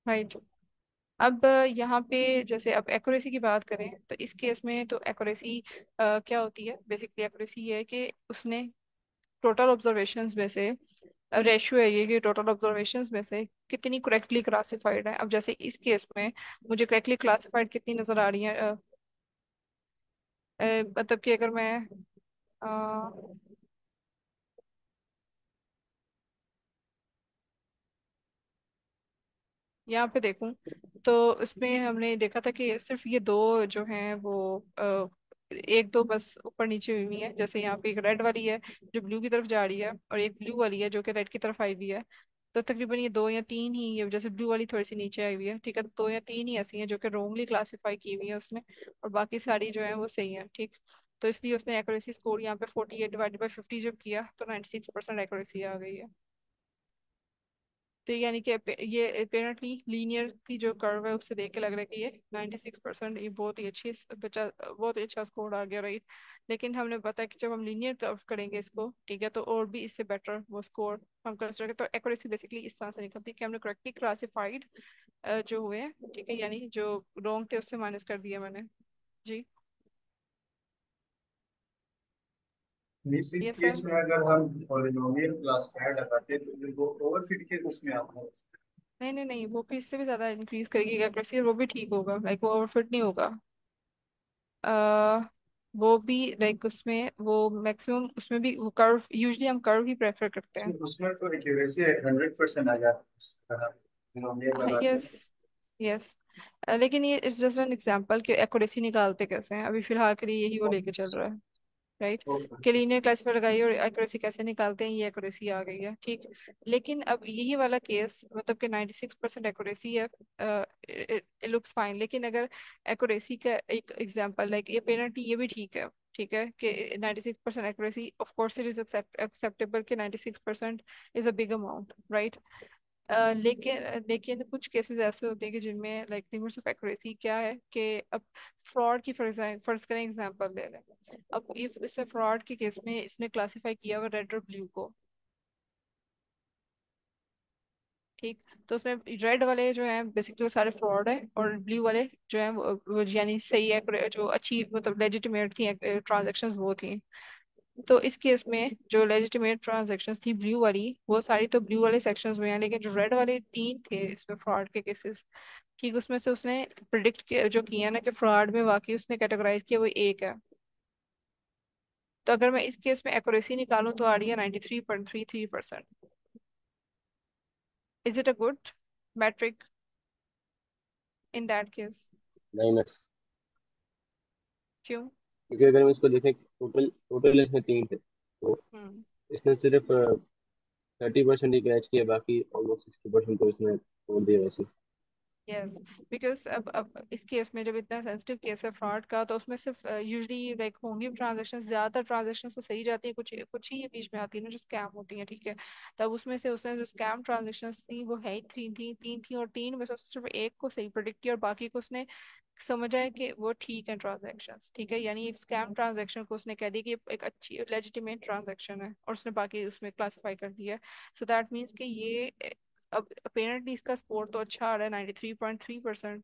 Speaker 1: राइट। अब यहाँ पे जैसे अब एक्यूरेसी की बात करें तो इस केस में तो एक्यूरेसी क्या होती है, बेसिकली एक्यूरेसी ये है कि उसने टोटल ऑब्जर्वेशंस में से रेशियो है ये कि टोटल ऑब्जर्वेशंस में से कितनी करेक्टली क्लासिफाइड है। अब जैसे इस केस में मुझे करेक्टली क्लासिफाइड कितनी नजर आ रही है, मतलब कि अगर मैं अ, यहाँ पे देखूं तो उसमें हमने देखा था कि सिर्फ ये दो जो हैं वो एक दो बस ऊपर नीचे हुई है। जैसे यहाँ पे एक रेड वाली है जो ब्लू की तरफ जा रही है, और एक ब्लू वाली है जो कि रेड की तरफ आई हुई है। तो तकरीबन ये दो या तीन ही, ये जैसे ब्लू वाली थोड़ी सी नीचे आई हुई है, ठीक है, तो दो या तीन ही ऐसी हैं जो कि रोंगली क्लासीफाई की हुई है उसने, और बाकी सारी जो है वो सही है। ठीक, तो इसलिए उसने एक्यूरेसी स्कोर यहाँ पे 48/50 जब किया तो 96% एक्यूरेसी आ गई है। तो यानी कि ये अपेरेंटली लीनियर की जो कर्व है उससे देख के लग रहा है कि ये 96%, ये बहुत ही अच्छी बच्चा, बहुत ही अच्छा स्कोर आ गया, राइट। लेकिन हमने बताया कि जब हम लीनियर कर्व करेंगे इसको, ठीक है, तो और भी इससे बेटर वो स्कोर हम कर सकते, तो एक्यूरेसी बेसिकली इस तरह से निकलती है कि हमने करेक्टली क्लासिफाइड जो हुए हैं, ठीक है, यानी जो रॉन्ग थे उससे माइनस कर दिया मैंने। जी।
Speaker 3: इस
Speaker 1: यस
Speaker 3: केस
Speaker 1: सर।
Speaker 3: में अगर हम पॉलिनोमियल क्लासिफायर लगाते तो वो ओवरफिट के उसमें आता है।
Speaker 1: नहीं नहीं नहीं, वो फिर इससे भी ज्यादा इंक्रीज करेगी एक्यूरेसी, और वो भी ठीक होगा, लाइक वो ओवरफिट नहीं होगा। आ, वो भी लाइक उसमें वो मैक्सिमम उसमें भी वो कर्व, यूजली हम कर्व ही प्रेफर करते हैं।
Speaker 3: उसमें तो एक्यूरेसी 100% आ जाता है पॉलिनोमियल
Speaker 1: हाँ,
Speaker 3: लगाते
Speaker 1: यस
Speaker 3: हैं।
Speaker 1: यस। लेकिन ये इट्स जस्ट एन एग्जांपल कि एक्यूरेसी निकालते कैसे हैं, अभी फिलहाल के लिए यही वो लेके चल रहा है, राइट। कि लीनियर क्लासिफायर लगाइए और एक्यूरेसी कैसे निकालते हैं, ये एक्यूरेसी आ गई है, ठीक। लेकिन अब यही वाला केस मतलब कि 96% एक्यूरेसी है, इट लुक्स फाइन, लेकिन अगर एक्यूरेसी का एक एग्जांपल लाइक ये पेनल्टी, ये भी ठीक है, ठीक है कि 96% accuracy, of course it is acceptable कि 96% is a big amount, right. लेकिन कुछ केसेस ऐसे होते हैं कि जिनमें लाइक लिमिट्स ऑफ एक्यूरेसी क्या है कि अब फ्रॉड की फर्ज करें एग्जांपल ले लें। अब इफ इसे फ्रॉड के केस में इसने क्लासिफाई किया हुआ रेड और ब्लू को, ठीक, तो उसने रेड वाले जो हैं बेसिकली वो सारे फ्रॉड है, और ब्लू वाले जो हैं वो यानी सही है, जो अच्छी मतलब लेजिटिमेट थी ट्रांजेक्शंस वो थी। तो इस केस में जो लेजिटिमेट ट्रांजैक्शंस थी ब्लू वाली, वो सारी तो ब्लू वाले सेक्शंस में है, लेकिन जो रेड वाले तीन थे इसमें फ्रॉड के केसेस, ठीक, उसमें से उसने प्रिडिक्ट किया जो किया ना कि फ्रॉड में वाकई उसने कैटेगराइज किया वो एक है। तो अगर मैं इस केस में एक्यूरेसी निकालूं तो आ रही है 93.33%। Is it a good metric in that case?
Speaker 4: Minus.
Speaker 1: क्यों?
Speaker 4: क्योंकि अगर हम इसको देखें, टोटल टोटल इसमें तीन थे, तो
Speaker 1: हम्म।
Speaker 4: इसने सिर्फ 30% ही कैच किया, बाकी ऑलमोस्ट 60% तो इसने छोड़ दिया वैसे।
Speaker 1: यस, बिकॉज अब इस केस में जब इतना सेंसिटिव केस है फ्रॉड का, तो उसमें सिर्फ यूजली लाइक होंगी ट्रांजेक्शन, ज्यादातर ट्रांजेक्शन तो सही जाती है, कुछ कुछ ही बीच में आती है ना जो स्कैम होती है, ठीक है। तब उसमें से उसने जो स्कैम ट्रांजेक्शन थी वो है ही तीन थी, और तीन में से उसने सिर्फ एक को सही प्रिडिक्ट किया और बाकी को उसने समझा है कि वो ठीक है ट्रांजेक्शन्स, ठीक है, यानी एक स्कैम ट्रांजेक्शन को उसने कह दिया कि ये एक अच्छी लेजिटिमेट ट्रांजेक्शन है, और उसने बाकी उसमें क्लासिफाई कर दिया। सो दैट मीन्स कि ये अब अपेरेंटली इसका स्कोर तो अच्छा आ रहा है 93.3%।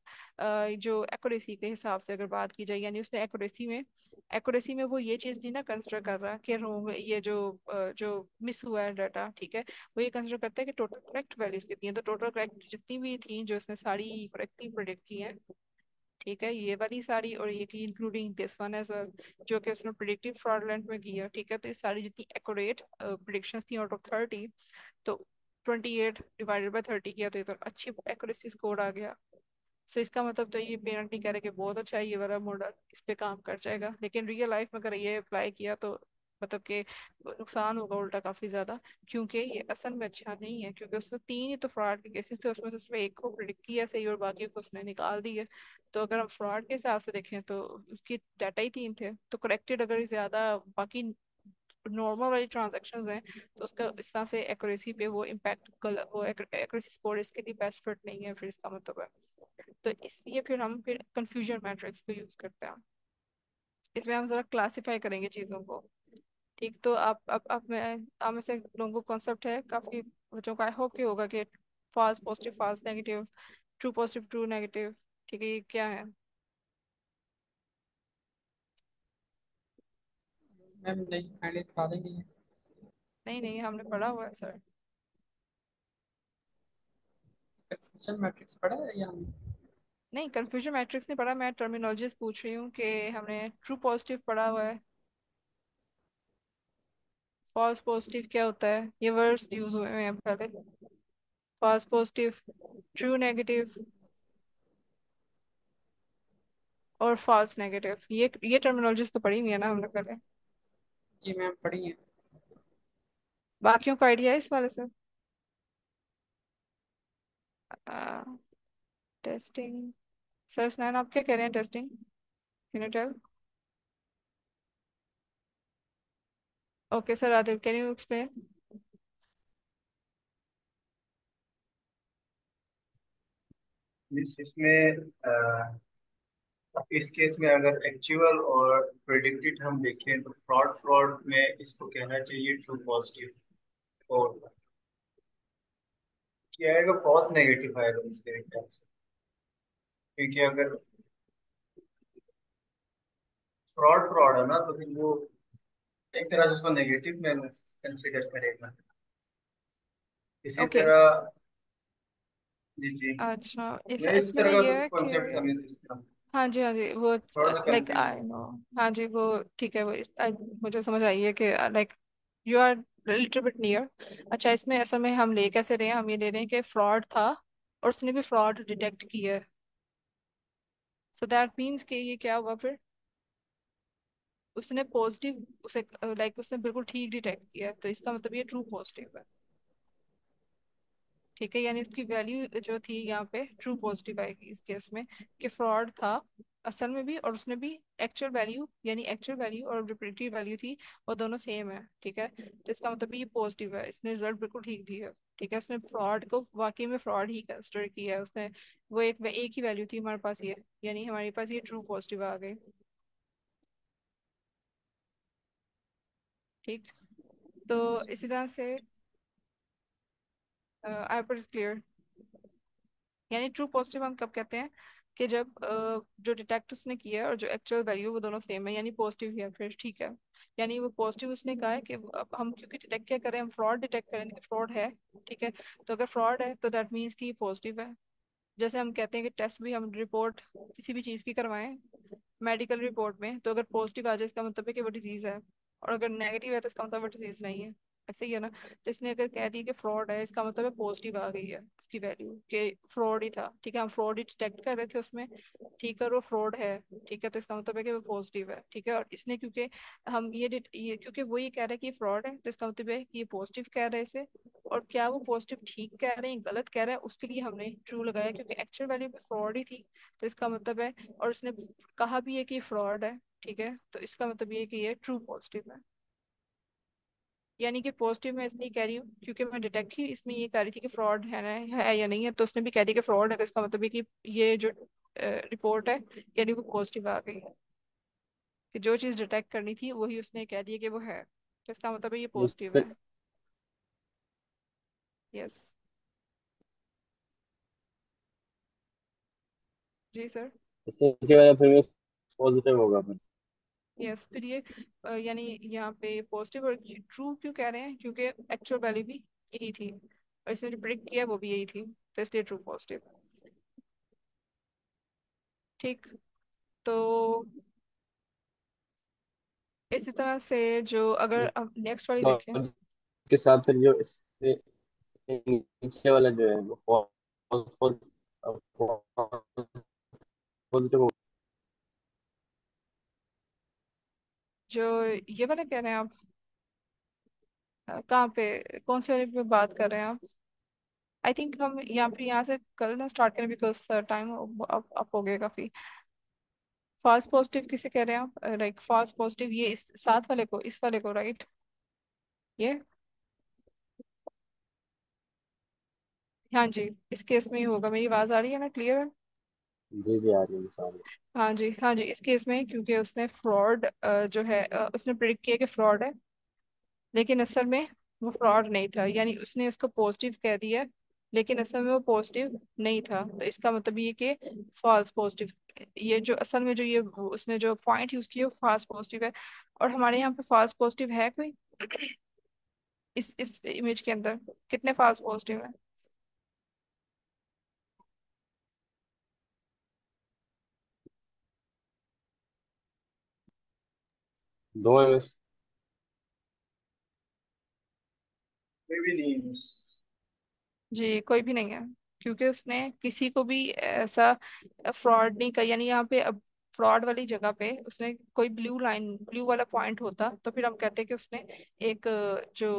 Speaker 1: जो एक्यूरेसी के हिसाब से अगर बात की जाए, यानी उसने एक्यूरेसी में वो ये चीज़ नहीं ना कंसिडर कर रहा कि रोंग ये जो मिस हुआ है डाटा, ठीक है, वो ये कंसिडर करता है कि टोटल करेक्ट वैल्यूज कितनी है, तो टोटल करेक्ट जितनी भी थी जो उसने सारी करेक्टली प्रिडिक्ट की है, ठीक है, ये वाली सारी और ये की इंक्लूडिंग दिस वन एज जो कि उसने प्रिडिक्टिव फ्रॉडलेंट में किया, ठीक है, तो ये सारी जितनी एक्यूरेट प्रिडिक्शंस थी आउट ऑफ 30, तो 28/30 किया, तो ये तो अच्छी एक्यूरेसी स्कोर आ गया। सो इसका मतलब तो ये पेरेंट नहीं कह रहे कि बहुत अच्छा है ये वाला मॉडल, इस पे काम कर जाएगा, लेकिन रियल लाइफ में अगर ये अप्लाई किया तो मतलब कि नुकसान होगा उल्टा काफी ज्यादा, क्योंकि ये असल में अच्छा नहीं है, क्योंकि उसने तीन ही तो फ्रॉड के केसेस थे, उसमें से सिर्फ एक को प्रिडिक्ट किया सही और बाकी को उसने निकाल दिया। तो अगर हम फ्रॉड के हिसाब से देखें तो उसकी डाटा ही तीन थे, तो करेक्टेड अगर ज्यादा बाकी नॉर्मल वाली ट्रांजैक्शंस हैं तो उसका इस तरह से एक्यूरेसी पे वो इम्पैक्ट, वो एक्यूरेसी स्कोर इसके लिए बेस्ट फिट नहीं है, फिर इसका मतलब है। तो इसलिए फिर हम फिर कंफ्यूजन मैट्रिक्स को यूज करते हैं। इसमें हम जरा क्लासिफाई करेंगे चीज़ों को। ठीक, तो आप मैं आप में से लोगों को कॉन्सेप्ट है काफ़ी बच्चों का, आई होप कि होगा कि false positive false negative, true positive true negative. ठीक है, ये क्या है?
Speaker 2: मैम नहीं, काइंडली बता देंगे।
Speaker 1: नहीं नहीं, हमने पढ़ा हुआ है सर।
Speaker 2: कंफ्यूजन मैट्रिक्स पढ़ा है या हमने?
Speaker 1: नहीं, कंफ्यूजन मैट्रिक्स नहीं पढ़ा, मैं टर्मिनोलॉजीज पूछ रही हूँ कि हमने ट्रू पॉजिटिव पढ़ा हुआ है, फॉल्स पॉजिटिव क्या होता है, ये वर्ड्स यूज हुए हैं पहले। फॉल्स पॉजिटिव, ट्रू नेगेटिव और फॉल्स नेगेटिव, ये टर्मिनोलॉजीज तो पढ़ी हुई है ना हमने पहले।
Speaker 2: जी मैम पढ़ी है।
Speaker 1: बाकियों का आइडिया है इस वाले से? टेस्टिंग, सर स्नैन आप क्या कह रहे हैं? Testing, can you tell? Okay sir Adil, can you explain?
Speaker 3: इसमें इस केस में अगर एक्चुअल और प्रिडिक्टेड हम देखें तो फ्रॉड फ्रॉड में इसको कहना चाहिए ट्रू पॉजिटिव, और क्या आएगा फॉल्स नेगेटिव आएगा इसके ख्याल से, क्योंकि अगर फ्रॉड फ्रॉड है ना तो फिर वो एक तरह से उसको नेगेटिव में कंसिडर करेगा। इसी
Speaker 1: ओके,
Speaker 3: तरह जी जी,
Speaker 1: अच्छा इस
Speaker 3: मैं इस
Speaker 1: इसमें
Speaker 3: तरह
Speaker 1: ये
Speaker 3: का
Speaker 1: है कि,
Speaker 3: कॉन्सेप्ट समझ इसका
Speaker 1: हाँ जी हाँ जी, वो
Speaker 3: थोड़ा सा
Speaker 1: लाइक
Speaker 3: कंफ्यूज
Speaker 1: आई
Speaker 3: है।
Speaker 1: नो, हाँ जी वो ठीक है, वो मुझे समझ आई है कि like you are little bit near. अच्छा, इसमें असल में हम ले कैसे रहे हैं, हम ये ले रहे हैं कि फ्रॉड था और उसने भी फ्रॉड डिटेक्ट किया है, सो दैट मीन्स कि ये क्या हुआ फिर, उसने पॉजिटिव, उसे लाइक उसने बिल्कुल ठीक डिटेक्ट किया है, तो इसका मतलब ये ट्रू पॉजिटिव है। ठीक है, यानी उसकी वैल्यू जो थी यहाँ पे ट्रू पॉजिटिव आएगी इस केस में, कि फ्रॉड था असल में भी और उसने भी एक्चुअल वैल्यू, यानी एक्चुअल वैल्यू और जो प्रिडिक्टेड वैल्यू थी वो दोनों सेम है। ठीक है, तो इसका मतलब ये पॉजिटिव है, इसने रिजल्ट बिल्कुल ठीक दी है। ठीक है, उसने फ्रॉड को वाकई में फ्रॉड ही कंसिडर किया है उसने, वो एक ही वैल्यू थी हमारे पास ये, यानी हमारे पास ये ट्रू पॉजिटिव आ गई। ठीक, तो इसी तरह से आई पर क्लियर, यानी ट्रू पॉजिटिव हम कब कहते हैं कि जब जो डिटेक्ट उसने किया है और जो एक्चुअल वैल्यू वो दोनों सेम है, यानी पॉजिटिव है फिर। ठीक है, यानी वो पॉजिटिव उसने कहा है कि अब हम क्योंकि डिटेक्ट क्या करें, हम फ्रॉड डिटेक्ट करें कि फ्रॉड है। ठीक है, तो अगर फ्रॉड है तो दैट मीन्स कि ये पॉजिटिव है। जैसे हम कहते हैं कि टेस्ट भी हम रिपोर्ट किसी भी चीज़ की करवाएं मेडिकल रिपोर्ट में, तो अगर पॉजिटिव आ जाए इसका मतलब है कि वो डिजीज है, और अगर नेगेटिव है तो इसका मतलब वो डिजीज नहीं है। ऐसे ही है ना, तो इसने अगर कह दिया कि फ्रॉड है, इसका मतलब है पॉजिटिव आ गई है उसकी वैल्यू कि फ्रॉड ही था। ठीक है, हम फ्रॉड ही डिटेक्ट कर रहे थे उसमें, ठीक है, और वो फ्रॉड है। ठीक है, तो इसका मतलब है कि वो पॉजिटिव है। ठीक है, और इसने क्योंकि हम ये क्योंकि वो ये कह रहा है कि ये फ्रॉड है, तो इसका मतलब है कि ये पॉजिटिव कह रहे हैं इसे, और क्या वो पॉजिटिव ठीक कह रहे हैं गलत कह रहे हैं उसके लिए हमने ट्रू लगाया, क्योंकि एक्चुअल वैल्यू में फ्रॉड ही थी। तो इसका मतलब है, और उसने कहा भी है कि फ्रॉड है। ठीक है, तो इसका मतलब ये है कि ये ट्रू पॉजिटिव है। यानी कि पॉजिटिव मैं इसलिए कह रही हूँ क्योंकि मैं डिटेक्ट ही इसमें ये कह रही थी कि फ्रॉड है ना, है या नहीं है, तो उसने भी कह दिया कि फ्रॉड है, तो इसका मतलब है कि ये जो रिपोर्ट है यानी वो पॉजिटिव आ गई है, कि जो चीज़ डिटेक्ट करनी थी वही उसने कह दिया कि वो है, तो इसका मतलब है ये पॉजिटिव
Speaker 4: इससे
Speaker 1: है। यस, जी सर।
Speaker 4: इससे क्या होगा, फिर पॉजिटिव होगा फिर।
Speaker 1: यस, फिर ये यानी यहाँ पे पॉजिटिव और ट्रू क्यों कह रहे हैं, क्योंकि एक्चुअल वैल्यू भी यही थी और इसने जो प्रिडिक्ट किया वो भी यही थी, तो इसलिए ट्रू पॉजिटिव। ठीक, तो इसी तरह से जो अगर अब नेक्स्ट वाली देखें,
Speaker 4: और के साथ फिर जो इससे नीचे वाला जो है वो पॉजिटिव।
Speaker 1: जो ये वाला कह रहे हैं आप, कहाँ पे, कौन से वाले पे बात कर रहे हैं आप? आई थिंक हम यहाँ से कल ना स्टार्ट करें, बिकॉज टाइम अप हो गया काफी। फॉल्स पॉजिटिव किसे कह रहे हैं आप? लाइक फॉल्स पॉजिटिव ये इस साथ वाले को, इस वाले को, राइट? ये, हाँ जी, इस केस में ही होगा। मेरी आवाज आ रही है ना, क्लियर है?
Speaker 4: जी जी, आ रही है मिसाल।
Speaker 1: हाँ जी, हाँ जी, इस केस में क्योंकि उसने फ्रॉड जो है उसने प्रिडिक्ट किया कि फ्रॉड है, लेकिन असल में वो फ्रॉड नहीं था। यानी उसने उसको पॉजिटिव कह दिया, लेकिन असल में वो पॉजिटिव नहीं था। तो इसका मतलब ये कि फॉल्स पॉजिटिव, ये जो असल में जो ये उसने जो पॉइंट यूज किया वो फॉल्स पॉजिटिव है। और हमारे यहाँ पे फॉल्स पॉजिटिव है कोई इस इमेज के अंदर? कितने फॉल्स पॉजिटिव है?
Speaker 4: दो है बस।
Speaker 3: कोई भी नहीं है बस।
Speaker 1: जी, कोई भी नहीं है, क्योंकि उसने किसी को भी ऐसा फ्रॉड नहीं किया। यानी यहाँ पे अब फ्रॉड वाली जगह पे उसने कोई ब्लू लाइन, ब्लू वाला पॉइंट होता तो फिर हम कहते कि उसने एक जो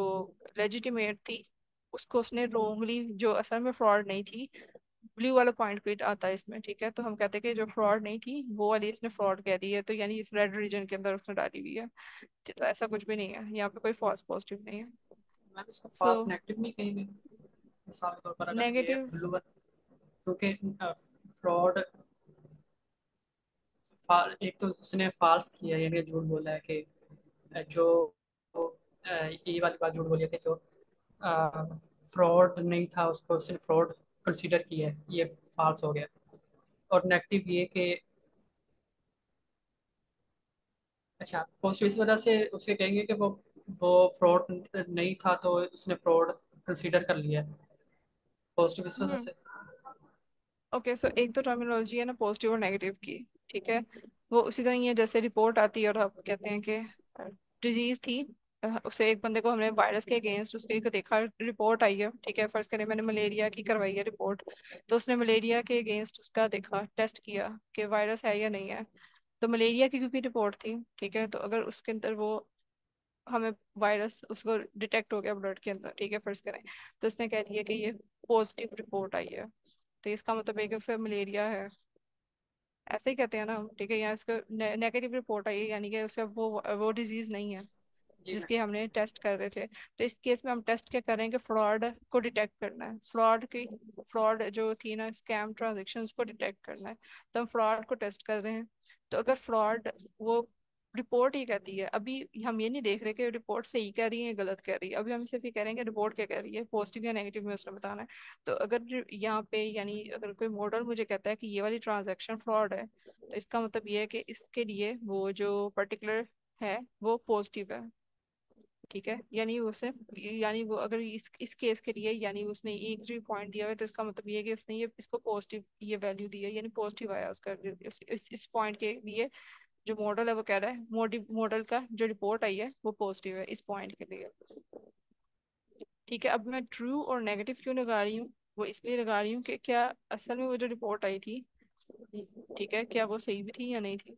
Speaker 1: लेजिटिमेट थी उसको उसने रोंगली, जो असल में फ्रॉड नहीं थी, ब्लू वाला पॉइंट कोई आता है इसमें, ठीक है? तो हम कहते हैं कि जो फ्रॉड नहीं थी वो वाली इसने फ्रॉड कह दी है, तो यानी इस रेड रीजन के अंदर उसने डाली हुई है। तो ऐसा कुछ भी नहीं है यहाँ पे, कोई फॉल्स पॉजिटिव नहीं है।
Speaker 2: मैम इसको
Speaker 1: सो
Speaker 2: फॉल्स नेगेटिव नहीं कहेंगे? मिसाल के तौर पर अगर ये
Speaker 1: नेगेटिव।
Speaker 2: ब्लू, क्योंकि फ्रॉड, एक तो उसने फॉल्स किया यानी झूठ बोला है कि जो ये वाली बात झूठ बोली है कि जो फ्रॉड नहीं था उसको उसने फ्रॉड कंसीडर किया है, ये फॉल्स हो गया। और नेगेटिव ये कि अच्छा पॉजिटिव इस वजह से उसे कहेंगे कि वो फ्रॉड नहीं था तो उसने फ्रॉड कंसीडर कर लिया है, पॉजिटिव इस वजह
Speaker 1: हम्म।
Speaker 2: से।
Speaker 1: ओके, सो एक तो टर्मिनोलॉजी है ना पॉजिटिव और नेगेटिव की, ठीक है? वो उसी तरह ही है जैसे रिपोर्ट आती है और हम कहते हैं कि डिजीज थी, उसे एक बंदे को हमने वायरस के अगेंस्ट उसके को देखा, रिपोर्ट आई है, ठीक है? फर्स्ट करें मैंने मलेरिया की करवाई है रिपोर्ट, तो उसने मलेरिया के अगेंस्ट उसका देखा, टेस्ट किया कि वायरस है या नहीं है। तो मलेरिया की क्योंकि रिपोर्ट थी, ठीक है, तो अगर उसके अंदर वो हमें वायरस उसको डिटेक्ट हो गया ब्लड के अंदर, ठीक है, फर्स्ट करें, तो उसने कह दिया कि ये पॉजिटिव रिपोर्ट आई है, तो इसका मतलब है कि उसे मलेरिया है। ऐसे ही कहते हैं ना हम, ठीक है? यहाँ इसको नेगेटिव रिपोर्ट आई है, यानी कि उसे वो डिजीज नहीं है
Speaker 2: जी मैम।
Speaker 1: जिसके हमने टेस्ट कर रहे थे। तो इस केस में हम टेस्ट क्या करेंगे? फ्रॉड को डिटेक्ट करना है, फ्रॉड की, फ्रॉड जो थी ना, स्कैम ट्रांजेक्शन, उसको डिटेक्ट करना है। तो हम फ्रॉड को टेस्ट कर रहे हैं। तो अगर फ्रॉड, वो रिपोर्ट ये कहती है, अभी हम ये नहीं देख रहे कि रिपोर्ट सही कह रही है या गलत कह रही है, अभी हम सिर्फ ये कह रहे हैं कि रिपोर्ट क्या कह रही है, पॉजिटिव या नेगेटिव में उसने बताना है। तो अगर यहाँ पे यानी अगर कोई मॉडल मुझे कहता है कि ये वाली ट्रांजैक्शन फ्रॉड है, तो इसका मतलब ये है कि इसके लिए वो जो पर्टिकुलर है वो पॉजिटिव है, ठीक है? यानी वो सिर्फ, यानी वो अगर इस केस के लिए, यानी उसने एक जो पॉइंट दिया हुआ है, तो इसका मतलब ये है कि उसने ये इसको पॉजिटिव ये वैल्यू दी है, यानी पॉजिटिव आया उसका इस पॉइंट के लिए। जो मॉडल है वो कह रहा है, मॉडल का जो रिपोर्ट आई है वो पॉजिटिव है इस पॉइंट के लिए, ठीक है? अब मैं ट्रू और नेगेटिव क्यों लगा रही हूँ? वो इसलिए लगा रही हूँ कि क्या असल में वो जो रिपोर्ट आई थी, ठीक है, क्या वो सही भी थी या नहीं थी?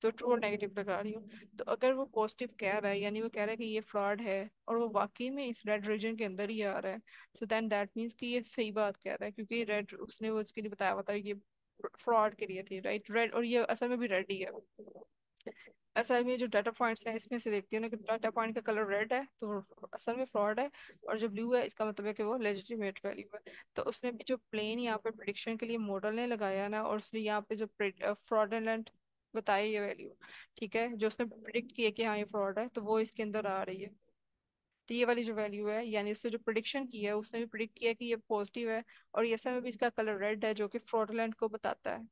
Speaker 1: तो ट्रू और नेगेटिव लगा रही हूँ। तो अगर वो पॉजिटिव कह रहा है, यानी वो कह रहा है कि ये फ्रॉड है, और वो वाकई में इस रेड रीजन के अंदर ही आ रहा है, सो देन दैट मीन्स कि ये सही बात कह रहा है, क्योंकि रेड उसने वो उसके लिए बताया हुआ था, ये फ्रॉड के लिए थी, राइट? रेड, और ये असल में भी रेड ही है। असल में जो डाटा पॉइंट्स हैं इसमें से देखती हूँ ना कि डाटा पॉइंट का कलर रेड है तो वो असल में फ्रॉड है, और जो ब्लू है इसका मतलब है कि वो लेजिटिमेट वैल्यू है। तो उसने भी जो प्लेन यहाँ पे प्रिडिक्शन के लिए मॉडल ने लगाया ना, और उसने यहाँ पे जो फ्रॉडलेंट बताई ये वैल्यू, ठीक है, जो उसने प्रिडिक्ट किया कि हाँ ये फ्रॉड है, तो वो इसके अंदर आ रही है। तो ये वाली जो वैल्यू है, यानी उससे जो प्रिडिक्शन की है उसने भी प्रिडिक्ट किया कि ये पॉजिटिव है, और ये असल में भी इसका कलर रेड है जो कि फ्रॉडलेंट को बताता है,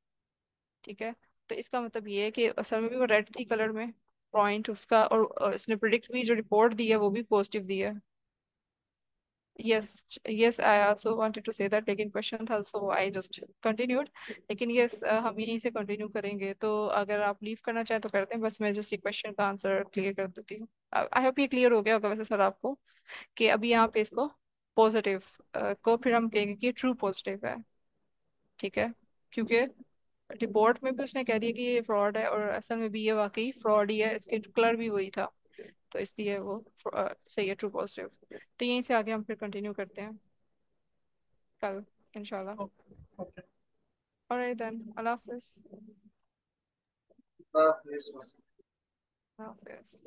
Speaker 1: ठीक है? तो इसका मतलब ये है कि असल में भी वो रेड थी कलर में पॉइंट उसका, और इसने प्रिडिक्ट भी जो रिपोर्ट दी है वो भी पॉजिटिव दी है। Yes, yes, I also wanted to say that, लेकिन क्वेश्चन था सो आई जस्ट कंटिन्यूड। लेकिन यस, हम यहीं से कंटिन्यू करेंगे, तो अगर आप लीव करना चाहें तो करते हैं, बस मैं जस्ट ये क्वेश्चन का आंसर क्लियर कर देती हूँ। आई होप ये क्लियर हो गया होगा वैसे सर आपको, कि अभी यहाँ पे इसको पॉजिटिव को फिर हम कहेंगे कि ट्रू पॉजिटिव है, ठीक है? क्योंकि रिपोर्ट में भी उसने कह दिया कि ये फ्रॉड है, और असल में भी ये वाकई फ्रॉड ही है, इसके कलर भी वही था। तो इसलिए वो सही है, ट्रू पॉजिटिव। तो यहीं से आगे हम फिर कंटिन्यू करते हैं कल इंशाल्लाह।
Speaker 2: Okay okay.
Speaker 1: ऑलराइट देन, अल्लाह हाफिज।
Speaker 3: हाँ, yes,
Speaker 1: अल्लाह हाफिज।